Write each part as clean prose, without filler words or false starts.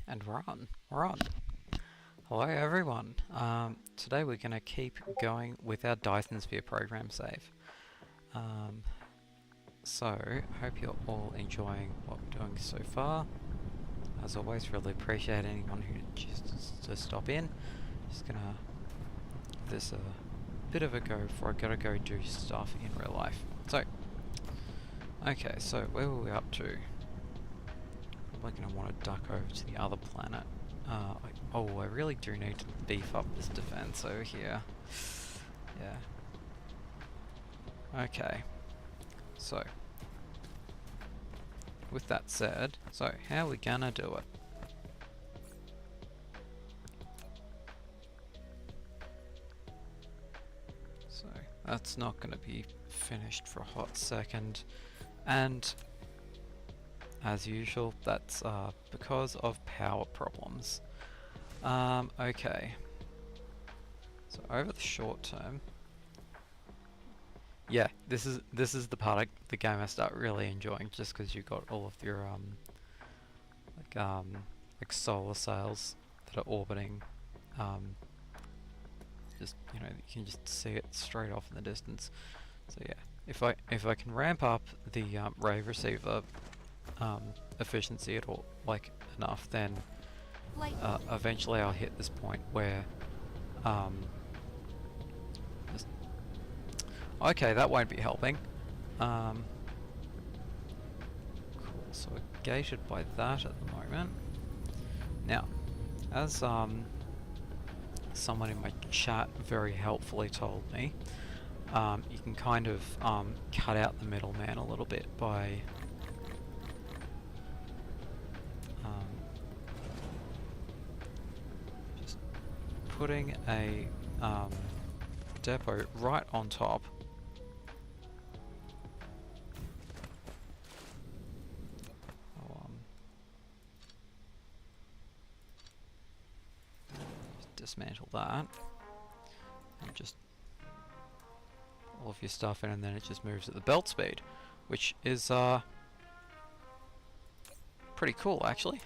And we're on. We're on. Hello everyone. Today we're going to keep going with our Dyson Sphere program save. So, hope you're all enjoying what we're doing so far. As always, really appreciate anyone who chooses to stop in. Just gonna give this a bit of a go before I gotta go do stuff in real life. So, okay, so where were we up to? Probably gonna want to duck over to the other planet. I really do need to beef up this defense over here. Yeah. Okay. So, with that said, so how are we gonna do it? So, that's not gonna be finished for a hot second. And, as usual, that's because of power problems. Okay. So over the short term, yeah, this is the part of the game I start really enjoying, just because you got all of your like solar sails that are orbiting. Just you can just see it straight off in the distance. So yeah, if I can ramp up the ray receiver efficiency at all, like enough, then eventually I'll hit this point where okay, that won't be helping. Cool, so we're gated by that at the moment. Now, as someone in my chat very helpfully told me, you can kind of cut out the middleman a little bit by just putting a depot right on top. Dismantle that and just all of your stuff in, and then it just moves at the belt speed, which is pretty cool actually.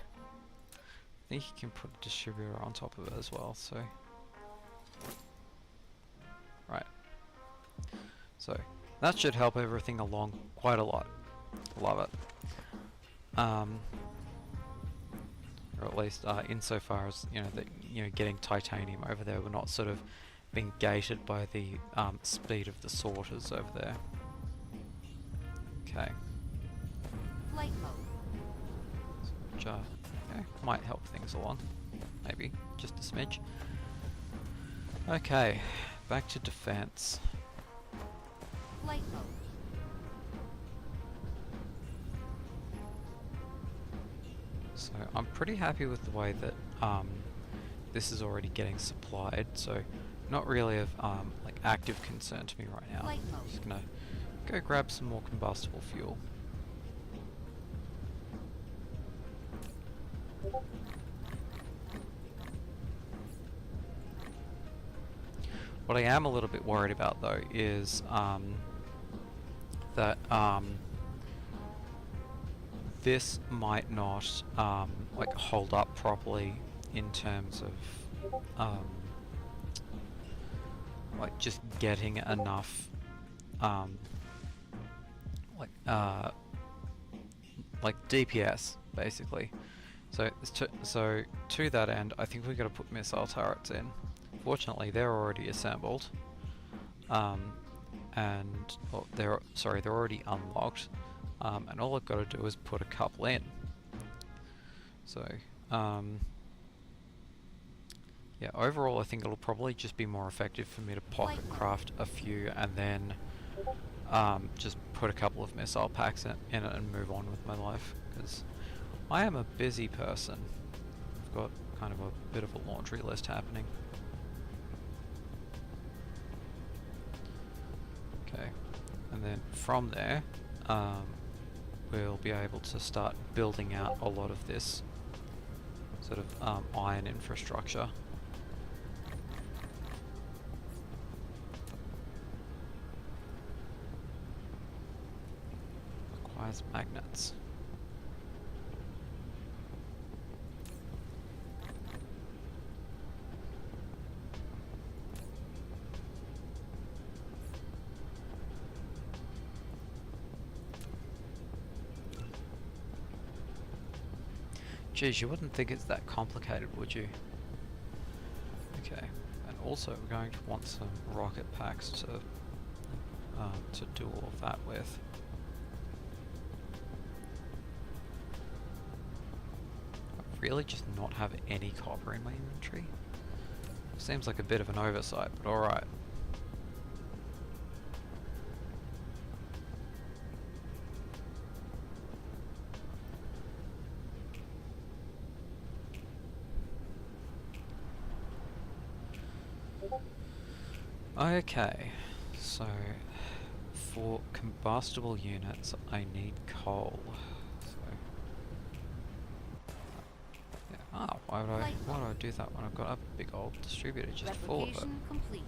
I think you can put a distributor on top of it as well, so right, so that should help everything along quite a lot. Love it. Or at least insofar as that getting titanium over there, we're not sort of being gated by the speed of the sorters over there. Okay. Flight mode. Which might help things along, maybe just a smidge. Okay, back to defense. Flight mode. So I'm pretty happy with the way that this is already getting supplied, so not really of like active concern to me right now. I'm just gonna go grab some more combustible fuel. What I am a little bit worried about though is that this might not like hold up properly in terms of like just getting enough like DPS basically. So to that end, I think we've got to put missile turrets in. Fortunately, they're already assembled, and they're already unlocked. And all I've got to do is put a couple in. So, yeah, overall I think it'll probably just be more effective for me to pocket craft a few and then just put a couple of missile packs in it and move on with my life, because I am a busy person. I've got kind of a bit of a laundry list happening. Okay, and then from there, we'll be able to start building out a lot of this sort of iron infrastructure. Requires magnets. Geez, you wouldn't think it's that complicated, would you? Okay, and also we're going to want some rocket packs to do all of that with. I really just not have any copper in my inventory? Seems like a bit of an oversight, but alright. Okay, so for combustible units I need coal. So yeah. Oh, why would I do that when I've got a big old distributor just full of it? Replication complete.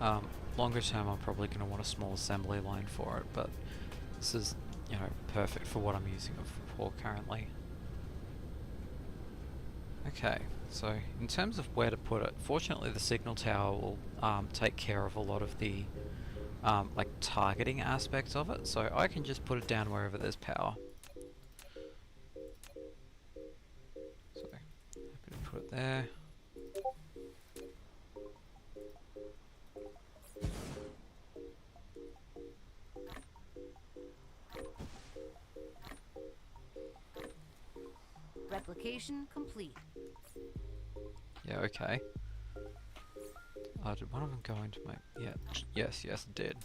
Yeah. Longer term I'm probably going to want a small assembly line for it, but this is, you know, perfect for what I'm using it for currently. Okay, so in terms of where to put it, fortunately the signal tower will take care of a lot of the like targeting aspects of it, so I can just put it down wherever there's power. So happy to put it there. Replication complete. Yeah, okay. Did one of them go into my... Yeah, yes, it did.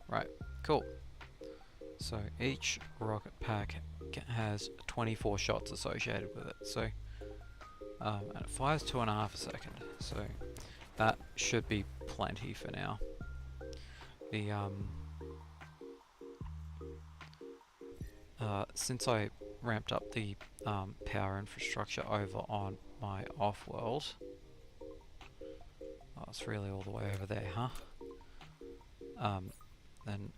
Right, cool. So each rocket pack has 24 shots associated with it. So, and it fires 2.5 a second. So that should be plenty for now. The since I ramped up the power infrastructure over on my off-world, oh, it's really all the way over there, huh? Then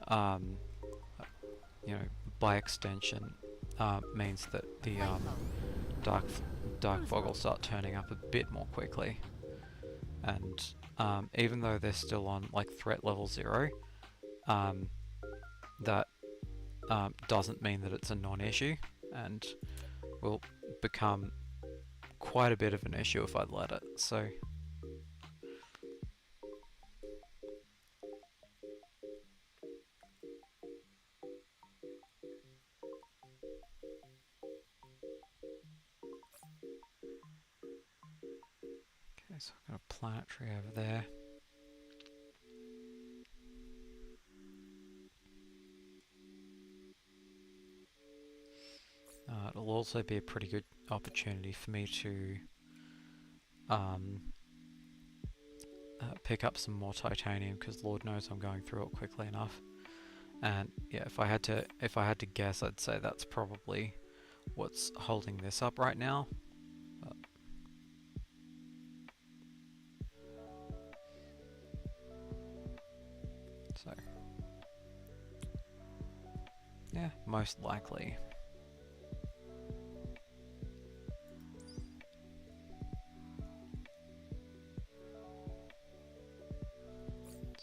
you know, by extension, means that the dark fog will start turning up a bit more quickly. And even though they're still on like threat level 0, that doesn't mean that it's a non-issue, and will become quite a bit of an issue if I let it. So okay, so I've got a planetary over there. It'll also be a pretty good opportunity for me to pick up some more titanium, because Lord knows I'm going through it quickly enough. And yeah, if I had to guess, I'd say that's probably what's holding this up right now. But so yeah, most likely.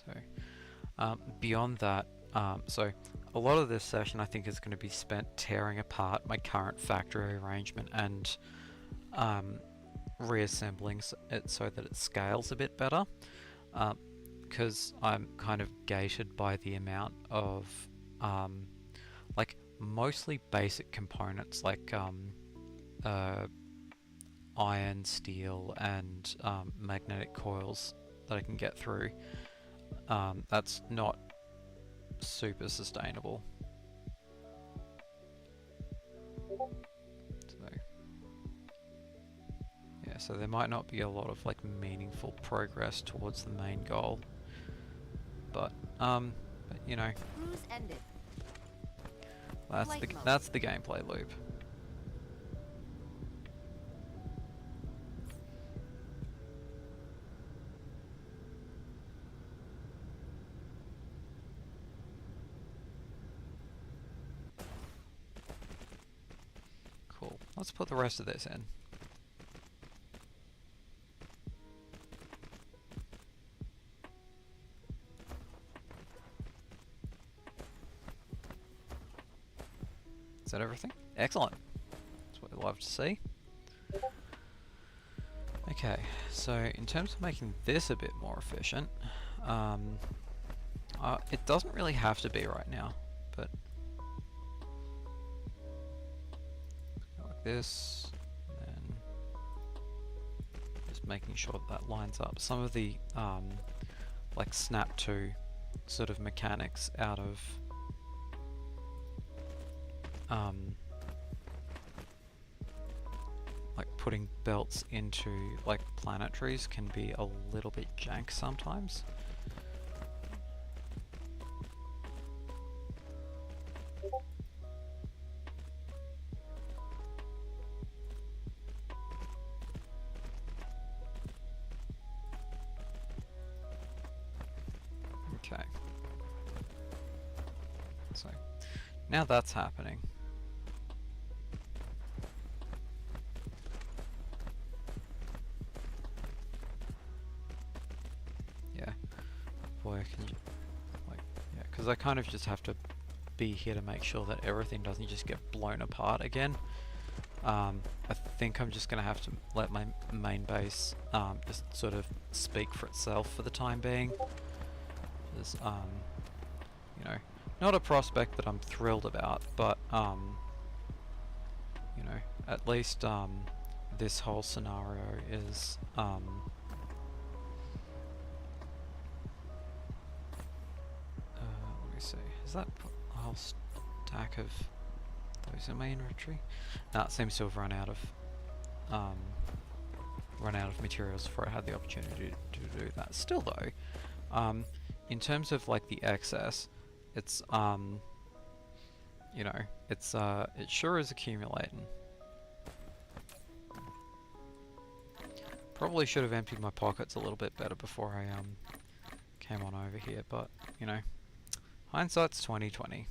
So beyond that, so a lot of this session I think is going to be spent tearing apart my current factory arrangement and reassembling it so that it scales a bit better, because I'm kind of gated by the amount of like mostly basic components like iron, steel, and magnetic coils that I can get through. That's not super sustainable. So yeah, so there might not be a lot of like meaningful progress towards the main goal, but you know, Cruise ended. that's the gameplay loop. let's put the rest of this in. Is that everything? Excellent. That's what we love to see. Okay, so in terms of making this a bit more efficient, it doesn't really have to be right now, but like this, and then just making sure that lines up. Some of the like snap to sort of mechanics out of like putting belts into like planetaries can be a little bit jank sometimes. Okay. So now that's happening. Yeah. Boy, can you, like, yeah, because I kind of just have to be here to make sure that everything doesn't just get blown apart again. I think I'm just going to have to let my main base just sort of speak for itself for the time being. Just, you know, not a prospect that I'm thrilled about, but you know, at least this whole scenario is let me see, is that a whole stack of those in my inventory? No, it seems to have run out of materials before I had the opportunity to do that. Still though, in terms of like the excess, it's you know, it's it sure is accumulating. Probably should have emptied my pockets a little bit better before I came on over here, but you know, hindsight's 20/20.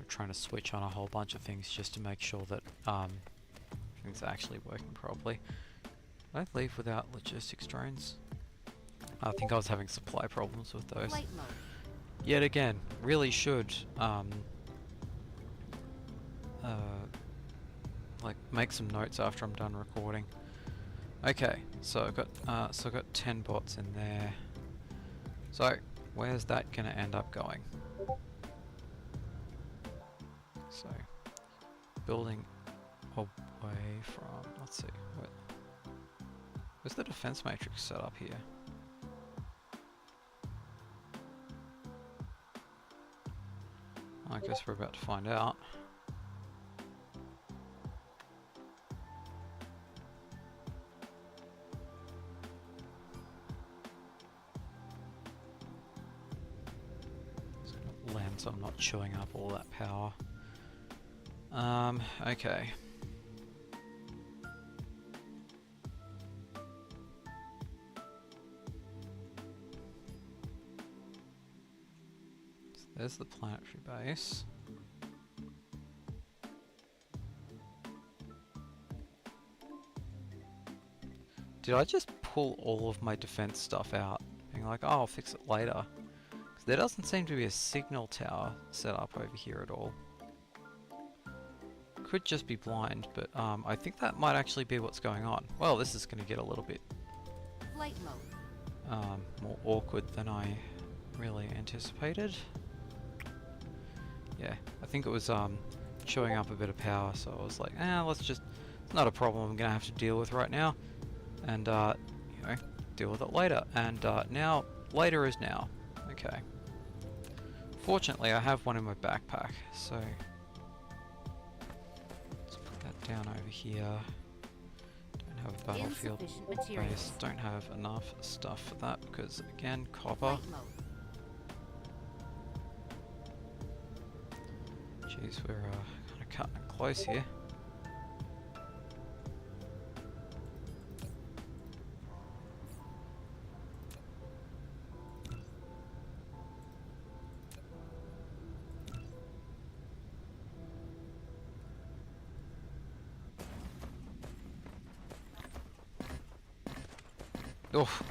Trying to switch on a whole bunch of things just to make sure that things are actually working properly. Did I leave without logistics drones? I think I was having supply problems with those. Flight mode. Yet again, really should like make some notes after I'm done recording. Okay, so I've got 10 bots in there. So where's that gonna end up going? So, building away from, let's see, where's the defense matrix set up here? I guess we're about to find out. Just gonna land so I'm not chewing up all that power. Okay. So there's the planetary base. Did I just pull all of my defense stuff out? Being like, oh, I'll fix it later. Because there doesn't seem to be a signal tower set up over here at all. Could just be blind, but I think that might actually be what's going on. Well, this is going to get a little bit Flight mode. more awkward than I really anticipated. Yeah, I think it was chewing up a bit of power, so I was like, let's just, it's not a problem I'm going to have to deal with right now, and you know, deal with it later. And now, later is now. Okay. Fortunately, I have one in my backpack, so down over here. Don't have a battlefield base. Don't have enough stuff for that because again, copper. Jeez, we're kind of cutting it close here. Oof.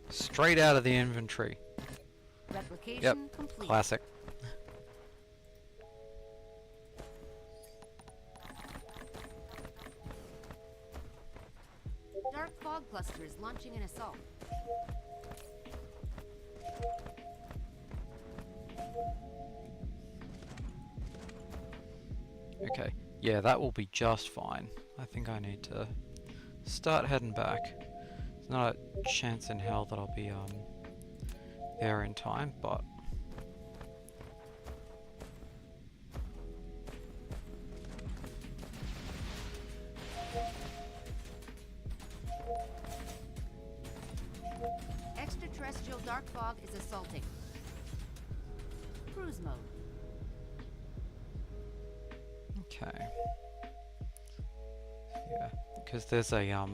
Straight out of the inventory. Replication complete. Classic. Dark fog cluster is launching an assault. Okay, yeah, that will be just fine. I think I need to start heading back. There's not a chance in hell that I'll be there in time, but Extraterrestrial dark fog is assaulting. Cruise mode. okay. Yeah, because there's a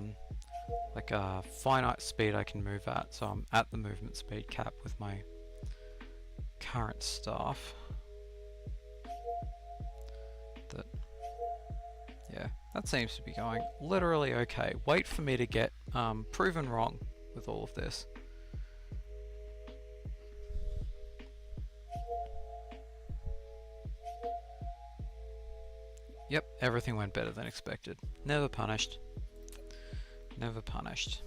like a finite speed I can move at, so I'm at the movement speed cap with my current stuff. That, yeah, that seems to be going literally okay. Wait for me to get proven wrong with all of this. Yep, everything went better than expected. Never punished. Never punished.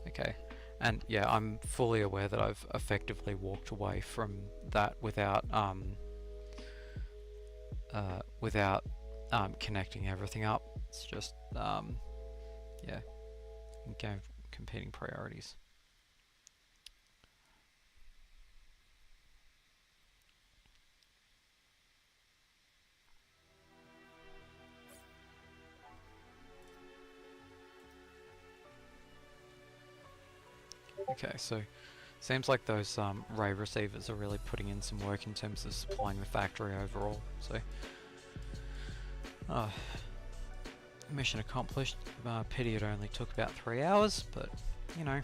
Okay, and yeah, I'm fully aware that I've effectively walked away from that without connecting everything up. It's just yeah, game of competing priorities. Okay, so seems like those ray receivers are really putting in some work in terms of supplying the factory overall. So, mission accomplished. Pity it only took about 3 hours, but you know.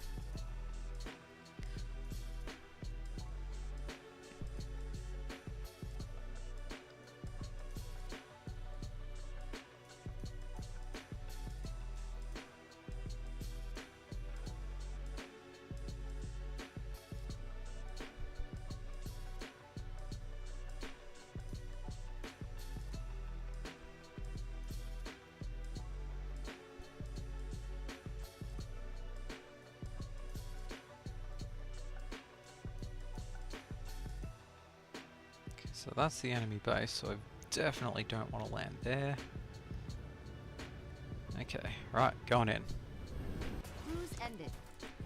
So that's the enemy base, so I definitely don't want to land there. Okay, right, going in. Cruise ended.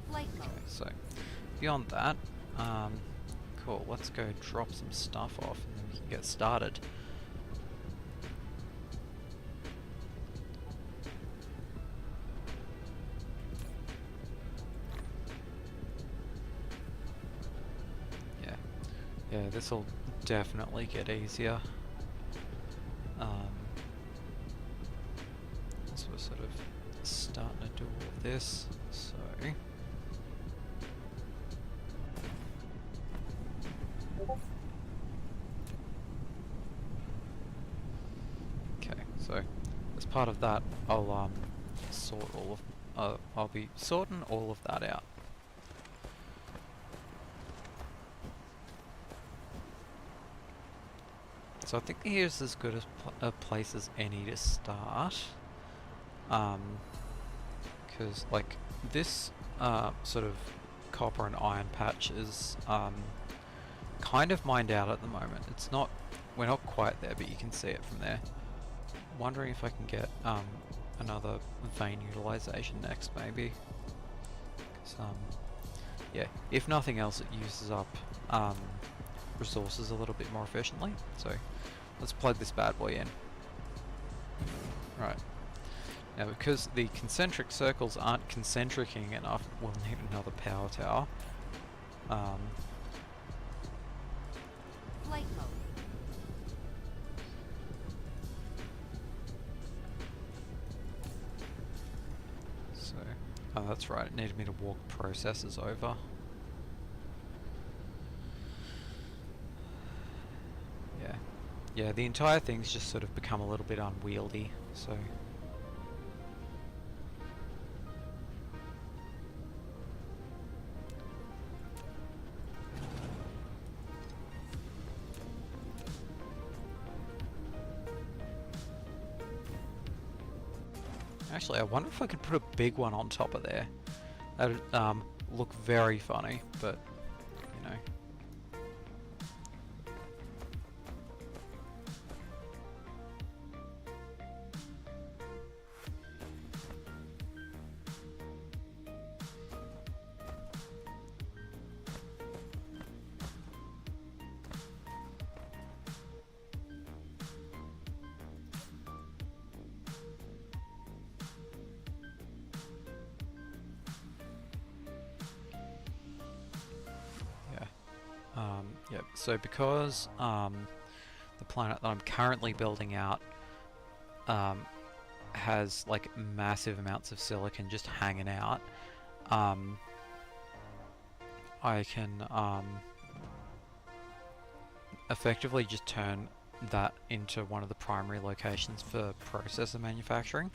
Flight mode. Okay, so beyond that, cool, let's go drop some stuff off and then we can get started. Yeah, this will definitely get easier. So we're sort of starting to do all of this, so okay, so as part of that I'll sort all of I'll be sorting all of that out. So I think here's as good a place as any to start, because like this sort of copper and iron patch is kind of mined out at the moment. It's not, we're not quite there, but you can see it from there. Wondering if I can get another vein utilization next, maybe. 'Cause, yeah, if nothing else, it uses up resources a little bit more efficiently. So let's plug this bad boy in. Right. Now, because the concentric circles aren't concentricing enough, we'll need another power tower. Flight mode. So, oh, that's right. It needed me to walk processors over. Yeah, yeah. The entire thing's just sort of become a little bit unwieldy. So. Actually, I wonder if I could put a big one on top of there. That'd look very funny, but, you know. Yep, so because the planet that I'm currently building out has like massive amounts of silicon just hanging out, I can effectively just turn that into one of the primary locations for processor manufacturing.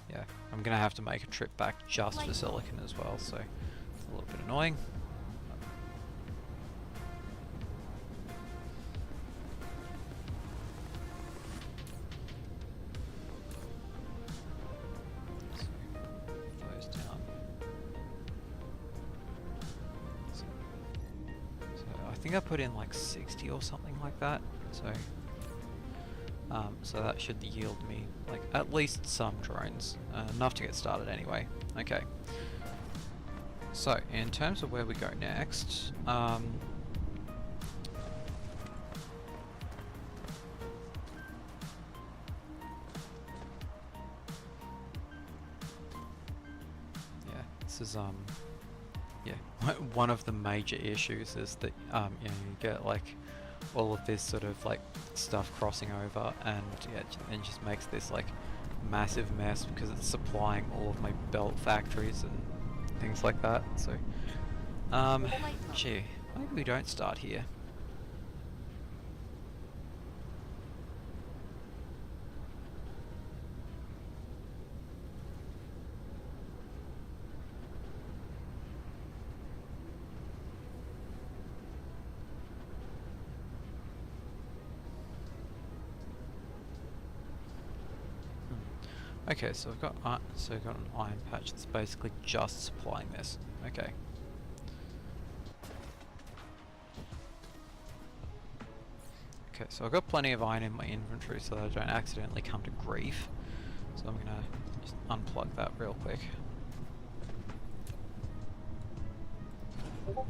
Yeah, I'm gonna have to make a trip back just for silicon as well, so it's a little bit annoying. So, those down. So I think I put in like 60 or something like that, so that should yield me like at least some drones, enough to get started anyway. Okay. So in terms of where we go next, yeah, this is yeah, one of the major issues is that you know, you get like all of this sort of like stuff crossing over, and yeah, it just makes this like massive mess because it's supplying all of my belt factories and things like that. So gee, maybe we don't start here. Okay, so I've got an iron patch that's basically just supplying this. Okay. Okay, so I've got plenty of iron in my inventory so that I don't accidentally come to grief. So I'm gonna just unplug that real quick. Cool.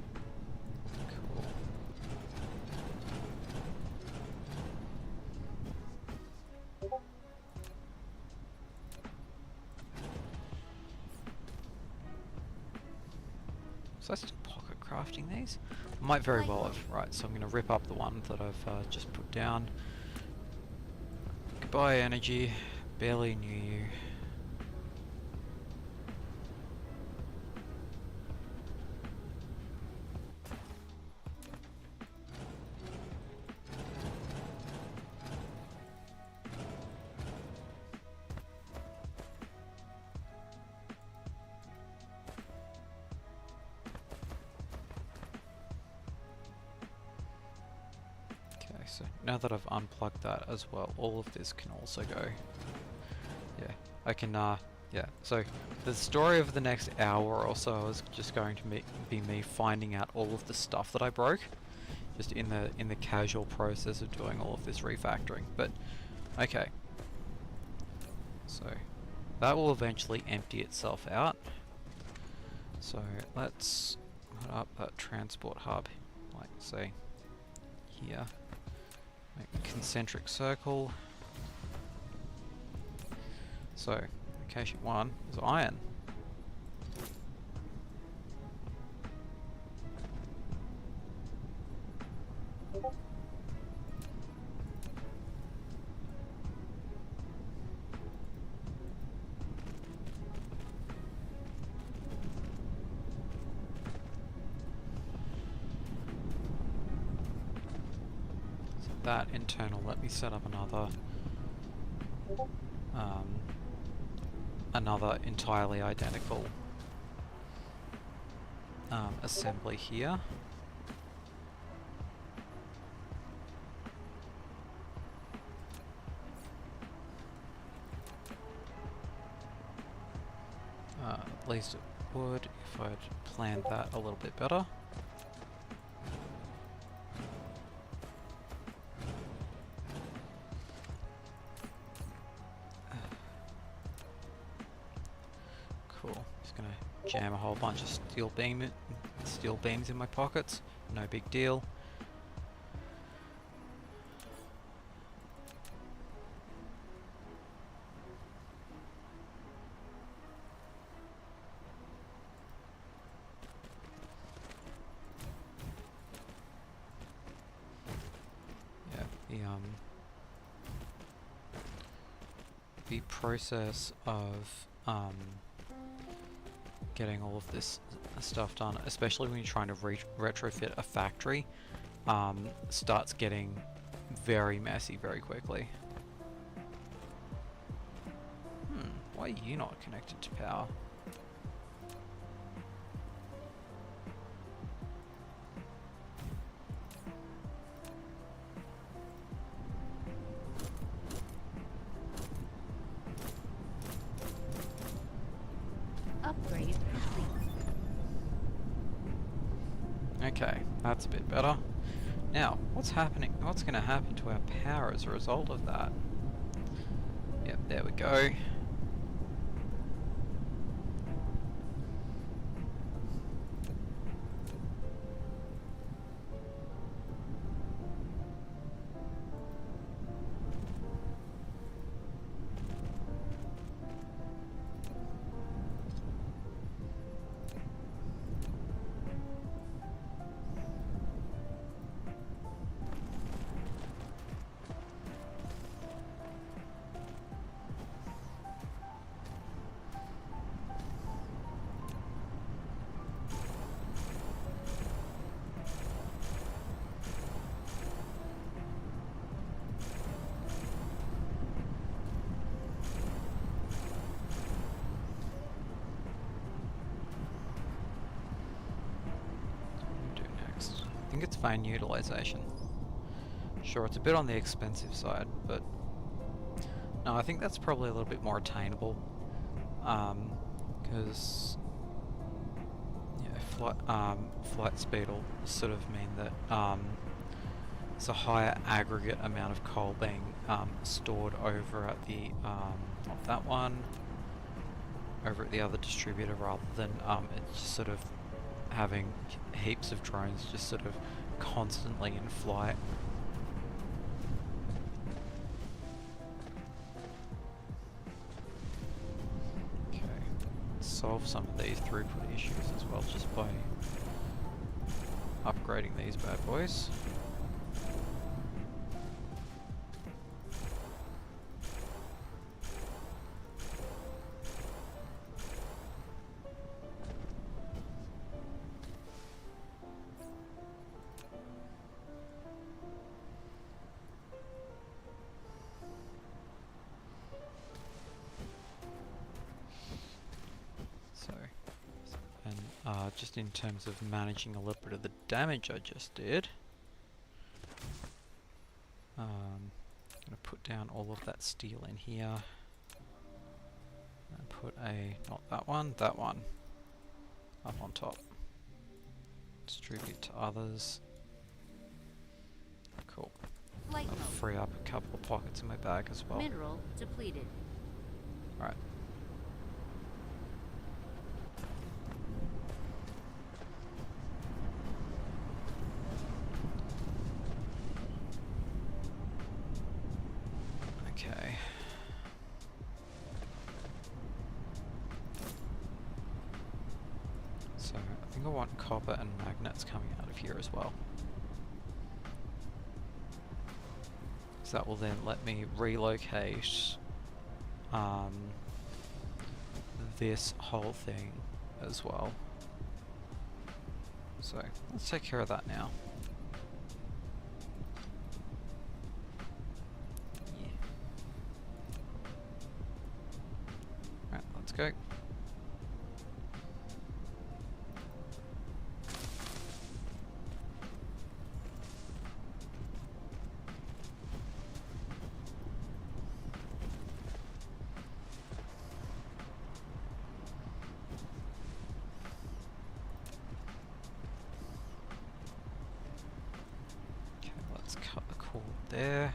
So I still pocket crafting these? I might very well have. Right, so I'm going to rip up the one that I've just put down. Goodbye energy, barely knew you. So now that I've unplugged that as well, all of this can also go. Yeah, I can, yeah, so the story of the next hour or so is just going to be me finding out all of the stuff that I broke, just in the casual process of doing all of this refactoring. But, okay. So, that will eventually empty itself out. So, let's put up that transport hub, like, say, here. Concentric circle. So, location 1 is iron. So that internal, let me set up another entirely identical assembly here. At least it would if I'd planned that a little bit better. Cool. Just gonna jam a whole bunch of steel beams in my pockets. No big deal. The process of getting all of this stuff done, especially when you're trying to retrofit a factory, starts getting very messy very quickly. Why are you not connected to power? Upgrade complete. Okay, that's a bit better. Now, what's happening? What's going to happen to our power as a result of that? Yep, there we go. I think it's fan utilization. Sure, it's a bit on the expensive side, but no, I think that's probably a little bit more attainable. Because flight speed will sort of mean that it's a higher aggregate amount of coal being stored over at the not that one, over at the other distributor, rather than it's just sort of having heaps of drones just sort of constantly in flight. Okay, solve some of these throughput issues as well just by upgrading these bad boys. Just in terms of managing a little bit of the damage I just did, I'm going to put down all of that steel in here and put not that one, up on top. Distribute to others. Cool. Flight I'll mode. free up a couple of pockets in my bag as well. Mineral depleted. Alright. Okay. I want copper and magnets coming out of here as well. So that will then let me relocate this whole thing as well. So let's take care of that now. Yeah. Right, let's go. Okay, let's cut the cord there.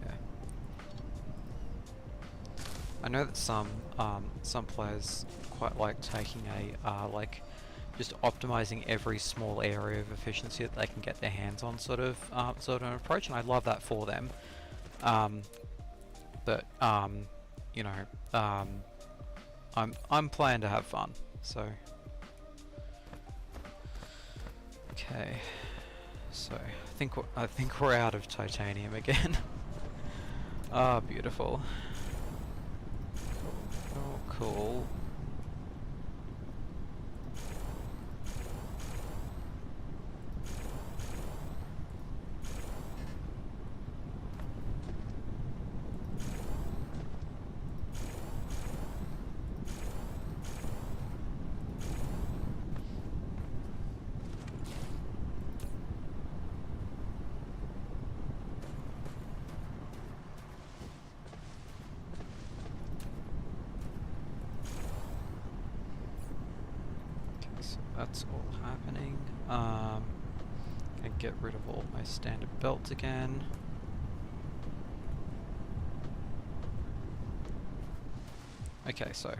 Yeah. I know that some players quite like taking a like just optimizing every small area of efficiency that they can get their hands on sort of an approach, and I love that for them. But you know, I'm playing to have fun, so okay. So I think we're out of titanium again. Ah, beautiful. Oh, cool. So that's all happening. Gonna get rid of all my standard belts again. Okay, so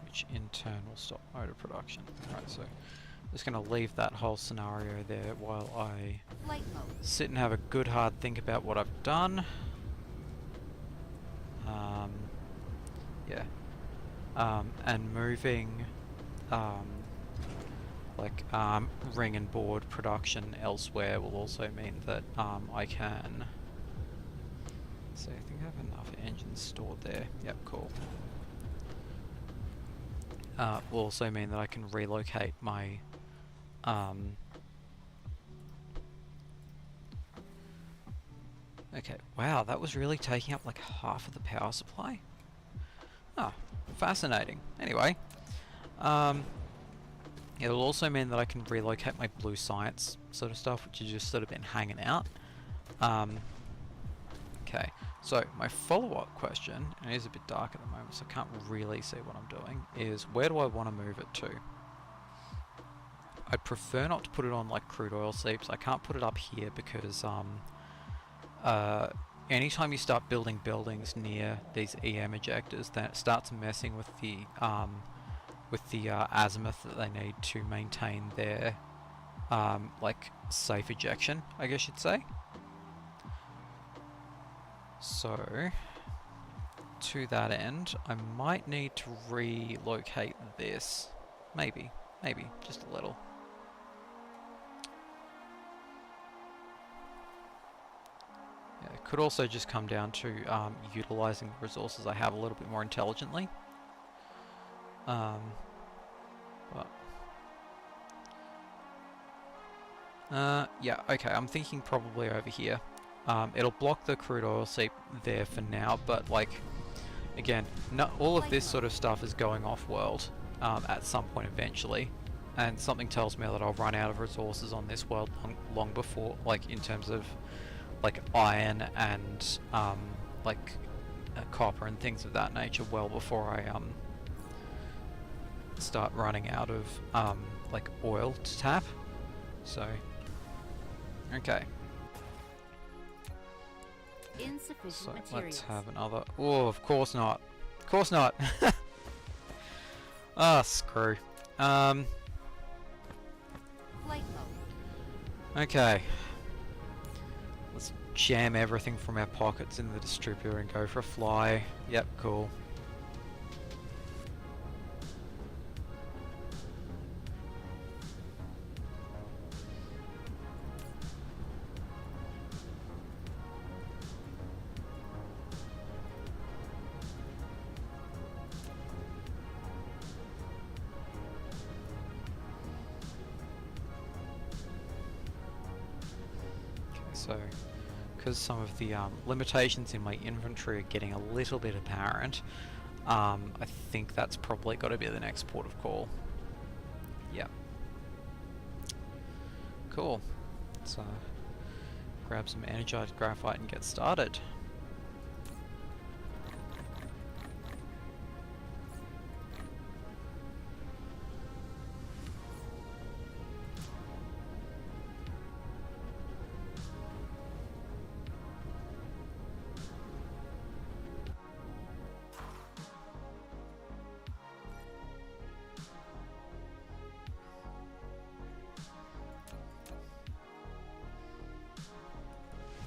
which in turn will stop motor production. Right, so just going to leave that whole scenario there while I Flight mode. sit and have a good hard think about what I've done. Yeah. And moving ring and board production elsewhere will also mean that I can... So I think I have enough engines stored there. Yep, cool. Will also mean that I can relocate my okay, wow, that was really taking up like half of the power supply? Oh, fascinating. Anyway, it'll also mean that I can relocate my blue science sort of stuff, which has just sort of been hanging out. Okay, so my follow-up question, and it is a bit dark at the moment, so I can't really see what I'm doing, is where do I want to move it to? I'd prefer not to put it on like crude oil seeps. I can't put it up here because anytime you start building buildings near these EM ejectors, then it starts messing with the azimuth that they need to maintain their like safe ejection, I guess you'd say. So to that end, I might need to relocate this. Maybe, just a little. Yeah, it could also just come down to utilizing the resources I have a little bit more intelligently. Yeah, okay, I'm thinking probably over here. It'll block the crude oil seep there for now, but like, again, all of this sort of stuff is going off-world at some point eventually, and something tells me that I'll run out of resources on this world long before, like in terms of like iron and copper and things of that nature, well before I start running out of like oil to tap. So, okay. Insufficient So materials. let's have another. Oh, of course not. Of course not. Ah, screw. Flight mode. Okay. Let's jam everything from our pockets in the distributor and go for a fly. Yep, cool. So, because some of the limitations in my inventory are getting a little bit apparent, I think that's probably got to be the next port of call. Yep. Cool. Let's grab some energized graphite and get started.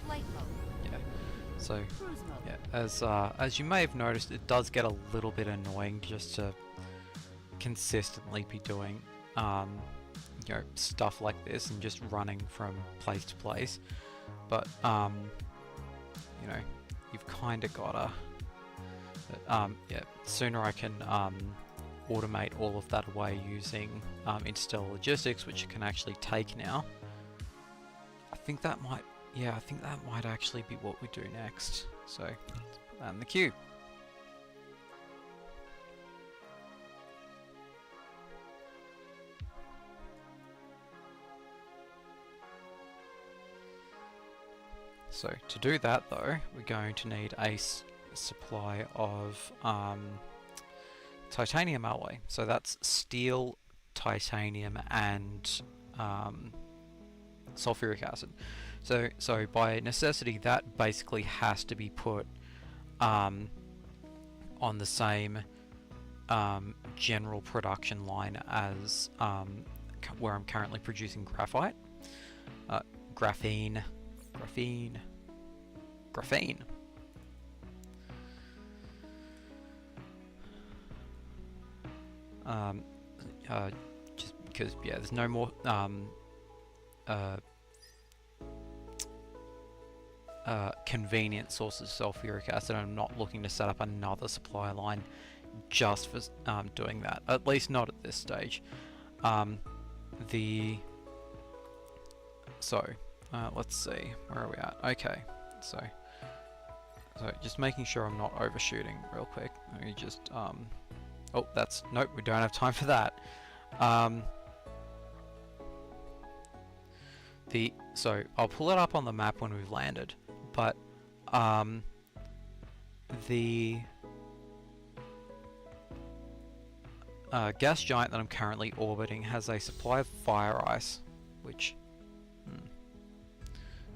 Flight mode. Yeah. So, Cruise mode. yeah, as you may have noticed, it does get a little bit annoying just to consistently be doing, you know, stuff like this and just running from place to place. But, you know, you've kind of gotta. Yeah, sooner I can automate all of that away using Interstellar Logistics, which you can actually take now. I think that might. Yeah, I think that might actually be what we do next. So, let's put that in the queue. So, to do that though, we're going to need a supply of titanium alloy. So that's steel, titanium, and sulfuric acid. So by necessity, that basically has to be put on the same general production line as where I'm currently producing graphite, graphene. Just because, yeah, there's no more convenient sources of sulfuric acid. I'm not looking to set up another supply line just for doing that, at least not at this stage. Let's see, where are we at? Okay, so just making sure I'm not overshooting real quick. Let me just oh, nope, we don't have time for that. So I'll pull it up on the map when we've landed, but the gas giant that I'm currently orbiting has a supply of fire ice, which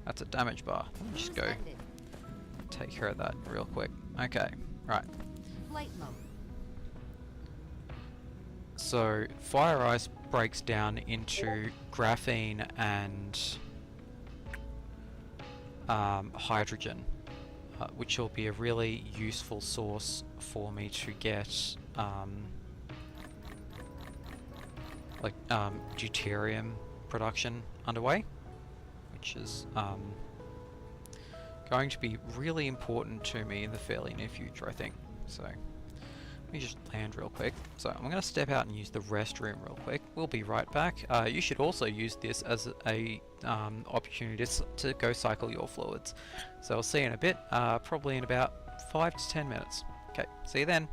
that's a damage bar. Let me just go take care of that real quick. Okay, right. Flight mode. So fire ice breaks down into graphene and hydrogen, which will be a really useful source for me to get deuterium production underway, which is going to be really important to me in the fairly near future, I think. So let me just land real quick. So I'm going to step out and use the restroom real quick. We'll be right back. You should also use this as a opportunity to go cycle your fluids. So I'll see you in a bit, probably in about 5 to 10 minutes. Okay, see you then.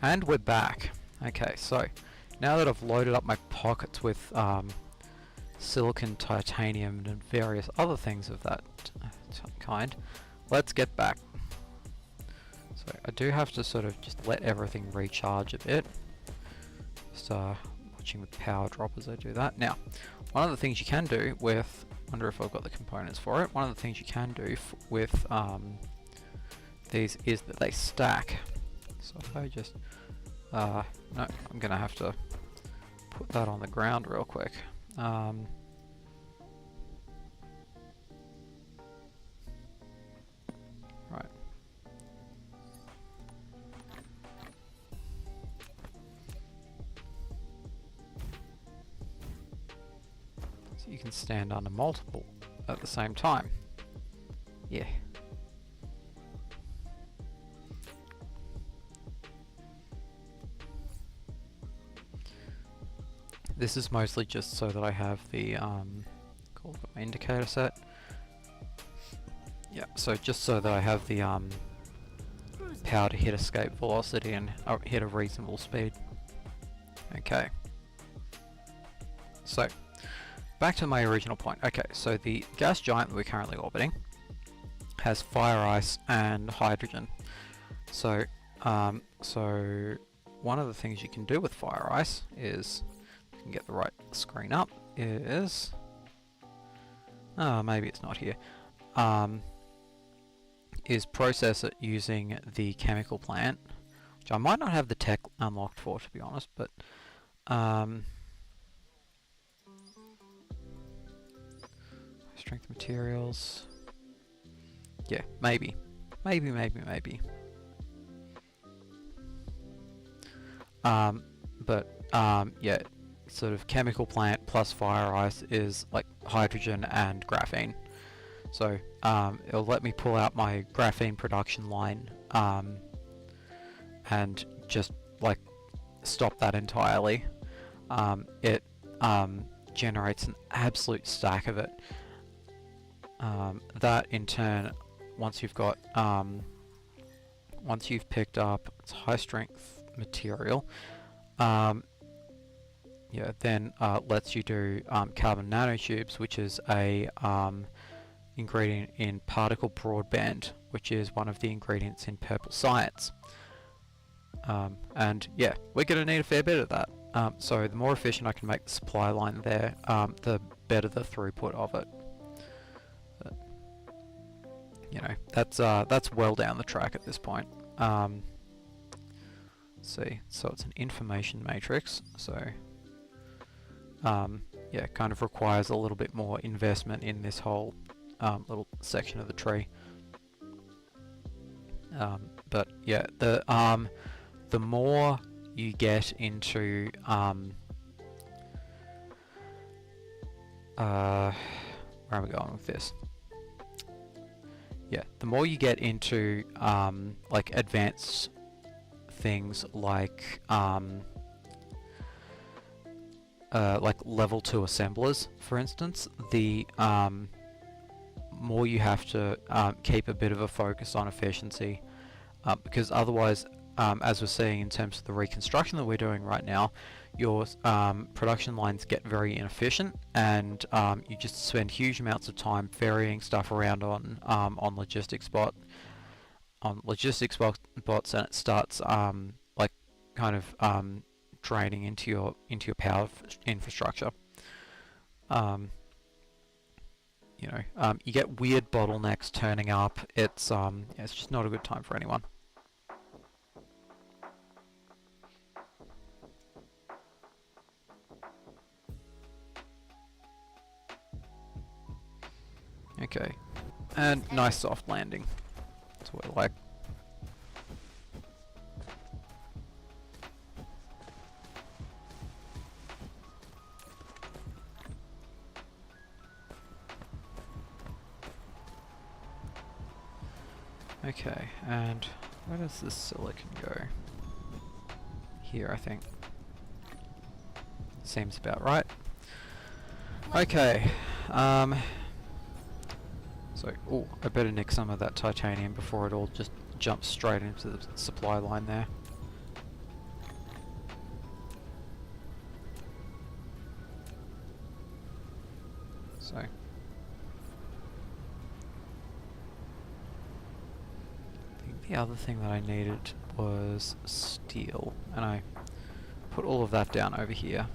And we're back. Okay, so now that I've loaded up my pockets with silicon, titanium, and various other things of that kind, let's get back. So I do have to sort of just let everything recharge a bit. Just watching the power drop as I do that. Now, one of the things you can do with, wonder if I've got the components for it. One of the things you can do with these is that they stack. So if I just, no, I'm gonna have to put that on the ground real quick. Right. So you can stand under multiple at the same time. Yeah. This is mostly just so that I have the called my indicator set. Yeah, so just so that I have the power to hit escape velocity and hit a reasonable speed. Okay. So back to my original point. Okay, so the gas giant that we're currently orbiting has fire ice and hydrogen. So so one of the things you can do with fire ice is, can get the right screen up, is, oh, maybe it's not here, is process it using the chemical plant, which I might not have the tech unlocked for, to be honest, but strength materials, yeah, maybe, yeah, sort of chemical plant plus fire ice is like hydrogen and graphene. So it'll let me pull out my graphene production line and just like stop that entirely. It generates an absolute stack of it. That in turn, once you've got once you've picked up its high strength material, yeah, then lets you do carbon nanotubes, which is a ingredient in particle broadband, which is one of the ingredients in purple science. And yeah, we're going to need a fair bit of that. So the more efficient I can make the supply line there, the better the throughput of it. But, you know, that's well down the track at this point. Let's see, so it's an information matrix, so yeah, kind of requires a little bit more investment in this whole little section of the tree. But yeah, the more you get into where am I going with this? Yeah, the more you get into like advanced things like level 2 assemblers, for instance, the more you have to keep a bit of a focus on efficiency, because otherwise, as we're seeing in terms of the reconstruction that we're doing right now, your production lines get very inefficient, and you just spend huge amounts of time varying stuff around on logistics bots, and it starts like kind of draining into your power infrastructure. You know, you get weird bottlenecks turning up. It's yeah, it's just not a good time for anyone. Okay, and nice soft landing. That's what I like. Okay, and Where does this silicon go? Here, I think. Seems about right. Okay. So, oh, I better nick some of that titanium before it all just jumps straight into the supply line there. So. I think the other thing that I needed was steel, and I put all of that down over here.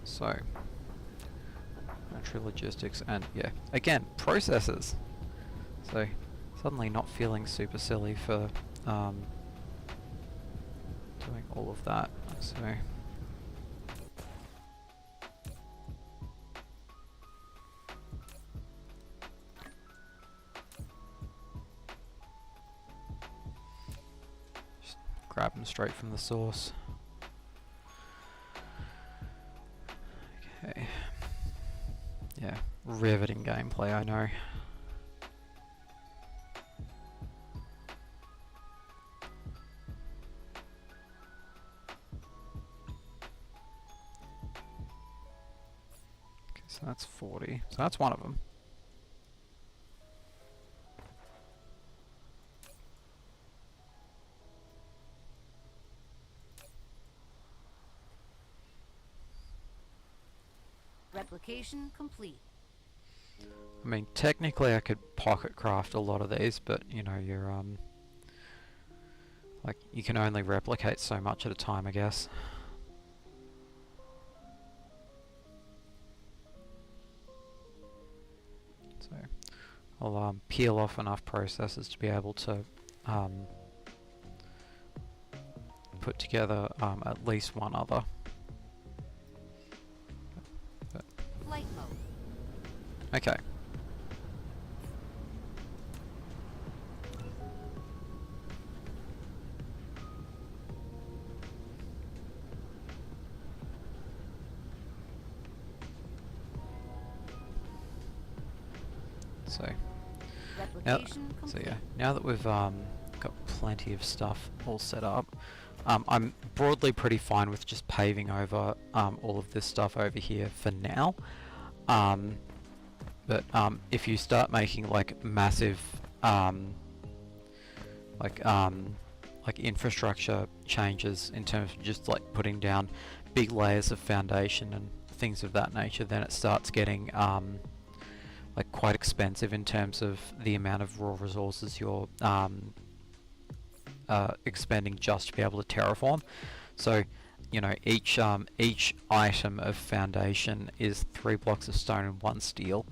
So, natural logistics and, yeah, again, processes. So, suddenly not feeling super silly for doing all of that. So, just grab them straight from the source. Okay. Yeah, riveting gameplay, I know. Okay, so that's 40. So that's one of them. Replication complete. I mean, technically I could pocket craft a lot of these, but you know, you're like, you can only replicate so much at a time, I guess. So I'll peel off enough processes to be able to put together at least one other. Flight mode. Okay. So Replication complete. yeah, now that we've got plenty of stuff all set up, I'm broadly pretty fine with just paving over all of this stuff over here for now. But if you start making like massive like infrastructure changes in terms of just like putting down big layers of foundation and things of that nature, then it starts getting like quite expensive in terms of the amount of raw resources you're expending just to be able to terraform. So, you know, each item of foundation is 3 blocks of stone and 1 steel.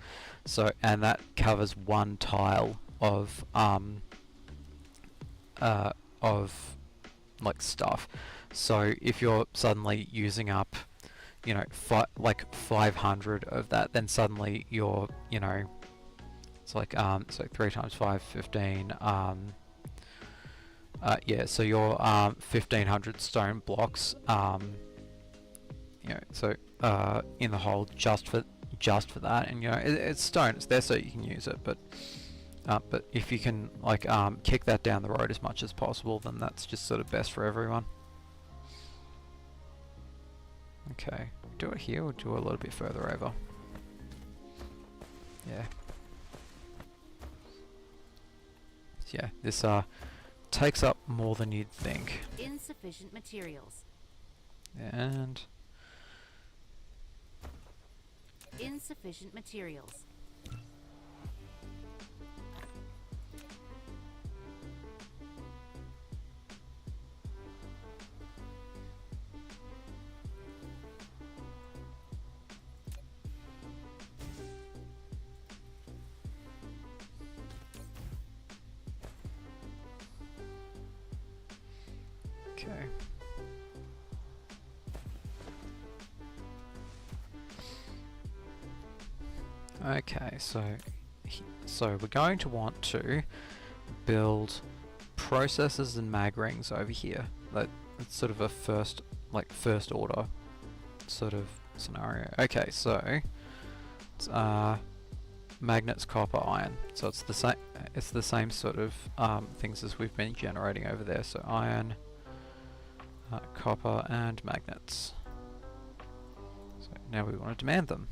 So, and that covers 1 tile of like stuff. So if you're suddenly using up, you know, like 500 of that, then suddenly you're, you know, it's like so 3 times 5, 15. Yeah, so you're 1500 stone blocks. You know, so in the hole just for that, and you know, it's stone. It's there so you can use it, but if you can like kick that down the road as much as possible, then that's just sort of best for everyone. Okay, do it here or do it a little bit further over? Yeah. Yeah, this takes up more than you'd think. Insufficient materials. And Insufficient materials. okay. Okay, so we're going to want to build processors and mag rings over here. That's sort of a first order sort of scenario. Okay, so let's magnets, copper, iron. So it's the same. It's the same sort of things as we've been generating over there. So iron, copper, and magnets. So now we want to demand them.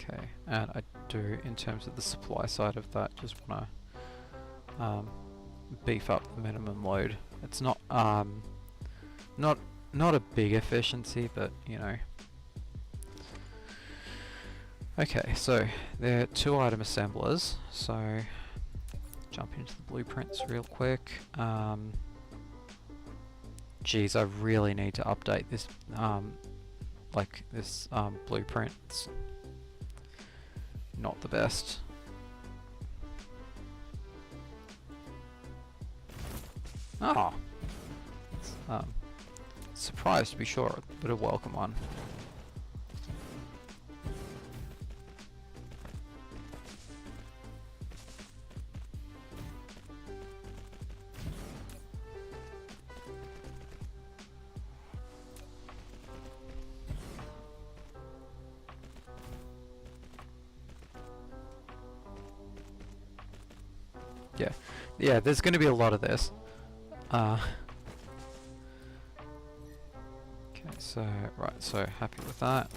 Okay, and I do, in terms of the supply side of that, just want to beef up the minimum load. It's not not a big efficiency, but you know. Okay, so there are 2 item assemblers. So jump into the blueprints real quick. Geez, I really need to update this this blueprint. It's not the best. Oh, surprised to be sure, but a welcome one. Yeah, there's going to be a lot of this. Okay, so, right, so happy with that.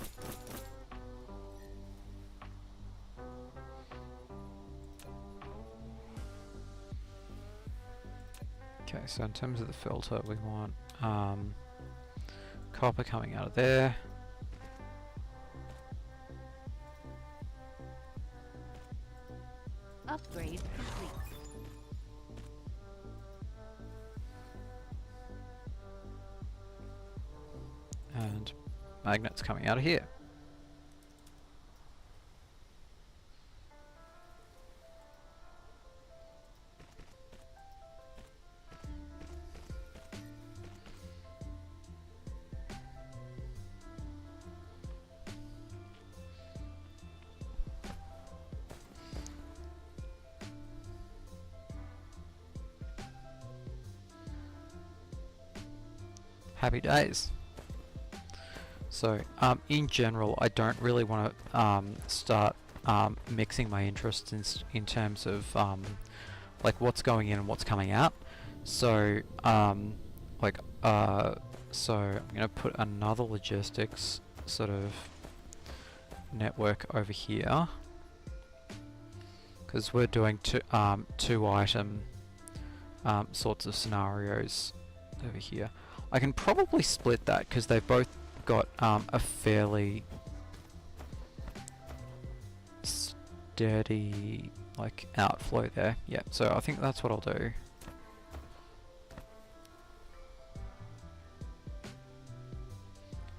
Okay, so in terms of the filter, we want copper coming out of there. Upgrade complete. And magnets coming out of here. Happy days. So, in general, I don't really want to start mixing my interests in terms of like what's going in and what's coming out. So, so I'm going to put another logistics sort of network over here, because we're doing two item sorts of scenarios over here. I can probably split that because they've both got a fairly steady like outflow there. Yeah, so I think that's what I'll do.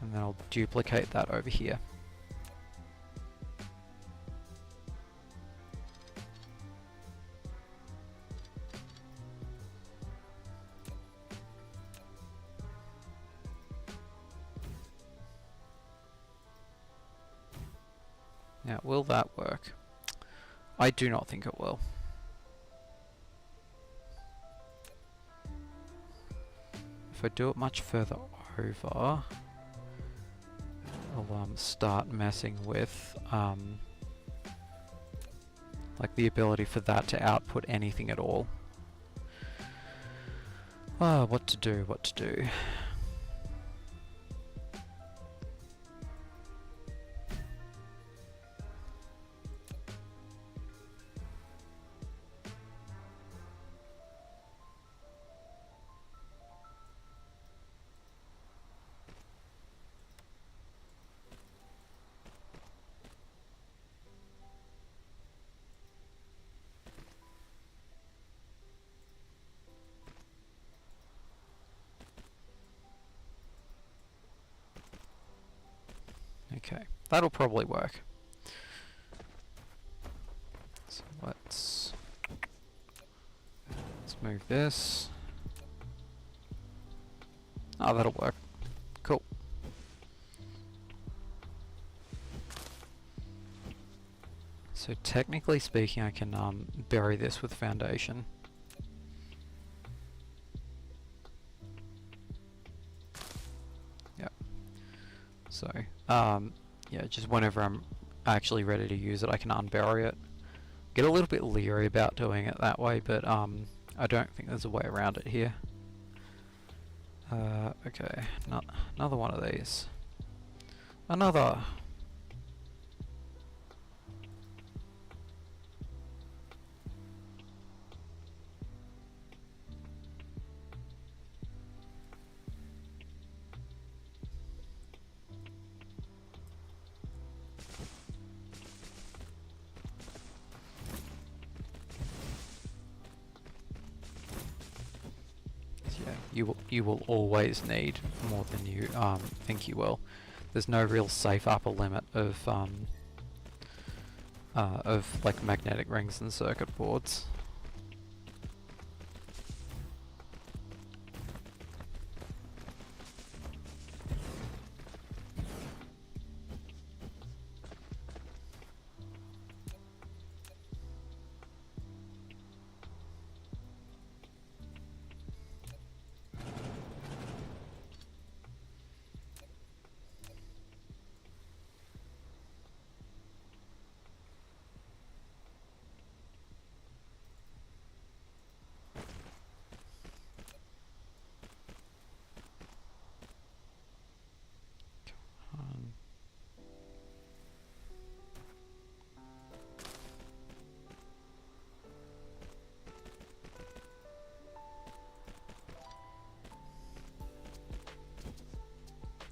And then I'll duplicate that over here. Now, will that work? I do not think it will. If I do it much further over, I'll start messing with like the ability for that to output anything at all. What to do, what to do. Okay, that'll probably work. So let's move this. Oh, that'll work. Cool. So technically speaking, I can bury this with foundation. So, yeah, just whenever I'm actually ready to use it, I can unbury it. Get a little bit leery about doing it that way, but I don't think there's a way around it here. Okay, another one of these. Another. Yeah, you will always need more than you think you will. There's no real safe upper limit of like magnetic rings and circuit boards.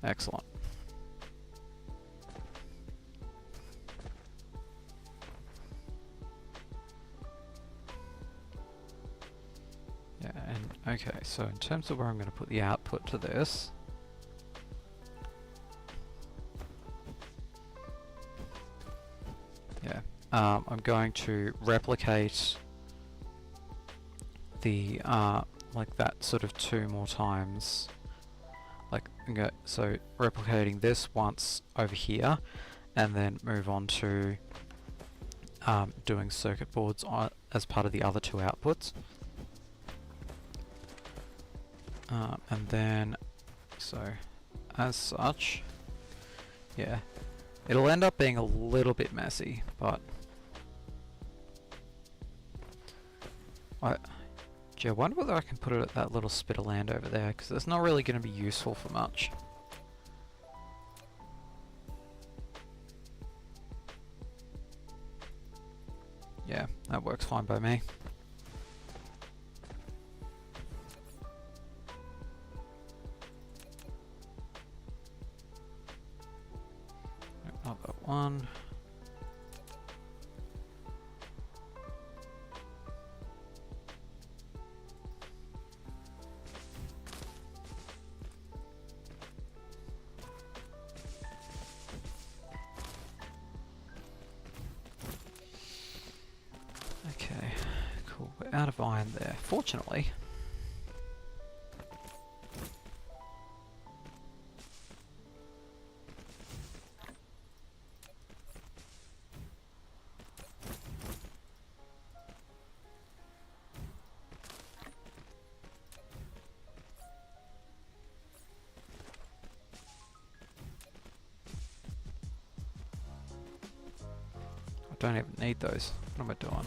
Excellent. Yeah, and okay, so in terms of where I'm going to put the output to this, yeah, I'm going to replicate the like that sort of 2 more times. Like, okay, so replicating this once over here, and then move on to doing circuit boards as part of the other 2 outputs. And then, so as such, yeah, it'll end up being a little bit messy, but gee, I wonder whether I can put it at that little spit of land over there, because it's not really going to be useful for much. Yeah, that works fine by me. Not that one. Okay, cool. We're out of iron there, fortunately. I don't even need those. What am I doing?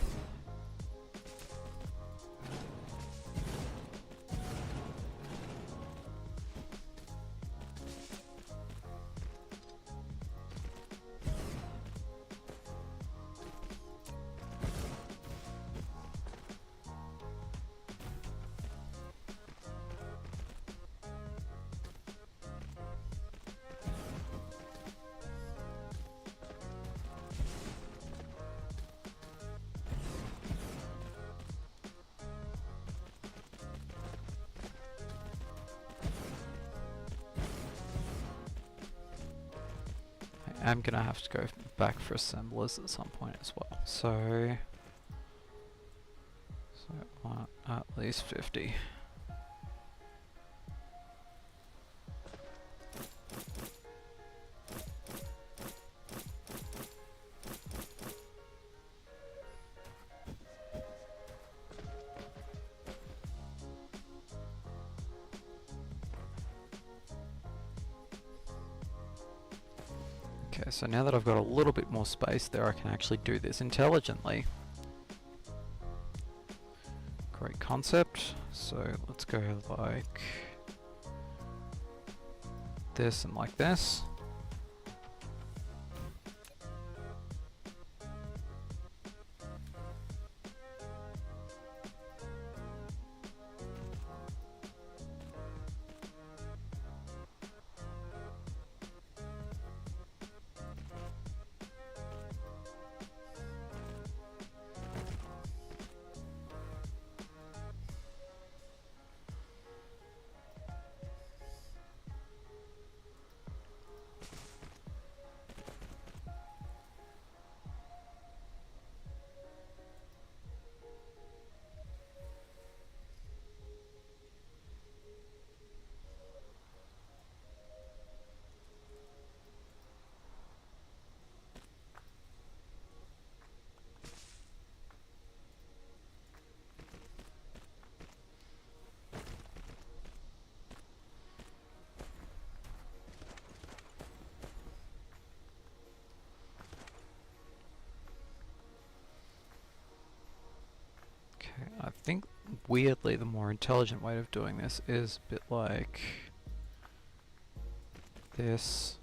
I'm gonna have to go back for assemblers at some point as well. So I want at least 50. Okay, so now that I've got a little bit more space there, I can actually do this intelligently. Great concept. So let's go like this and like this. I think weirdly the more intelligent way of doing this is a bit like this.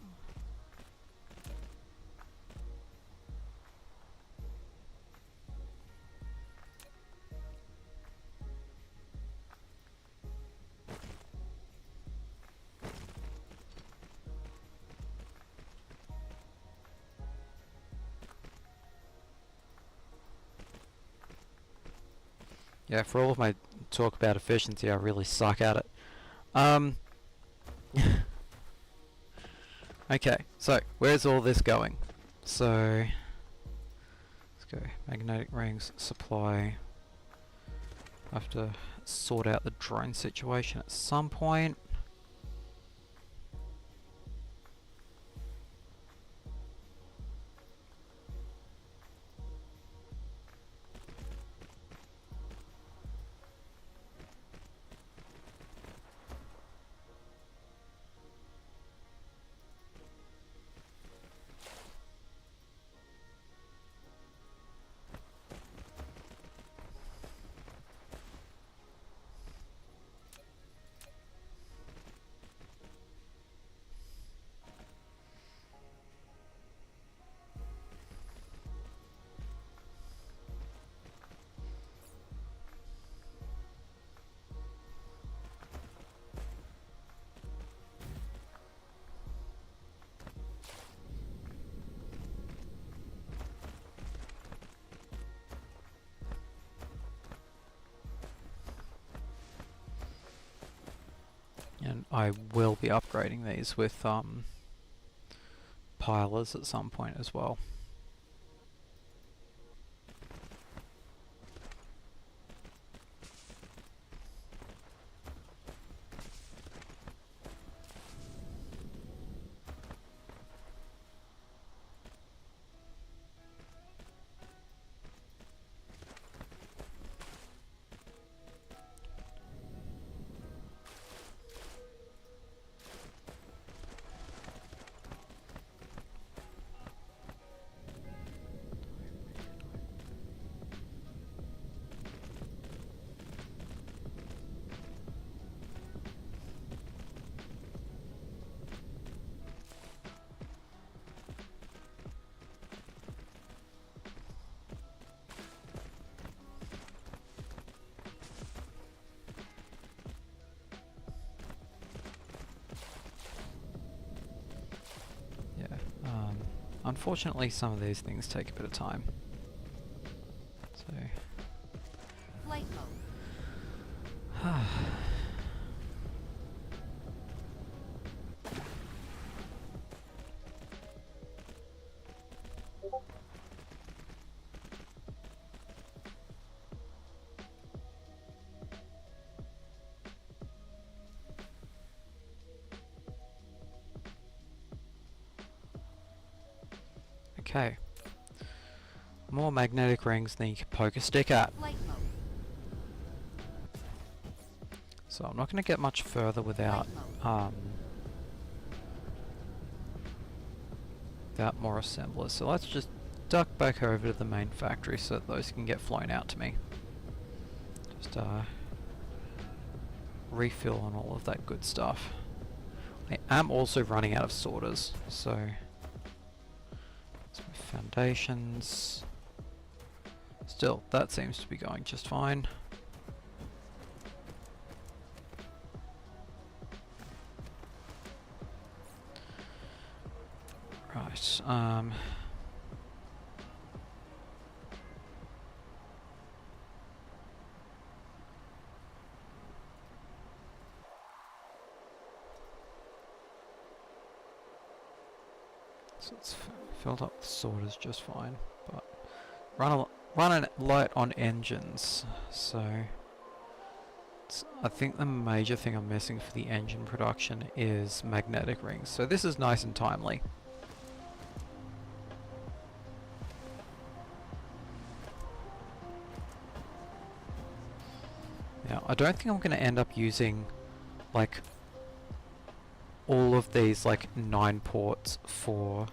Yeah, for all of my talk about efficiency, I really suck at it. Okay, so where's all this going? So let's go magnetic rings, supply. I have to sort out the drone situation at some point. And I will be upgrading these with pilers at some point as well. Unfortunately, some of these things take a bit of time. So. Flight mode. Okay. More magnetic rings than you can poke a stick at. Flight mode. So I'm not going to get much further without without more assemblers. So let's just duck back over to the main factory so that those can get flown out to me. Just refill on all of that good stuff. I am also running out of sorters, so that's my foundations. Still, that seems to be going just fine. Right, so it's filled up the sorters just fine, but running light on engines, so I think the major thing I'm missing for the engine production is magnetic rings, so this is nice and timely. Now, I don't think I'm going to end up using like all of these like 9 ports for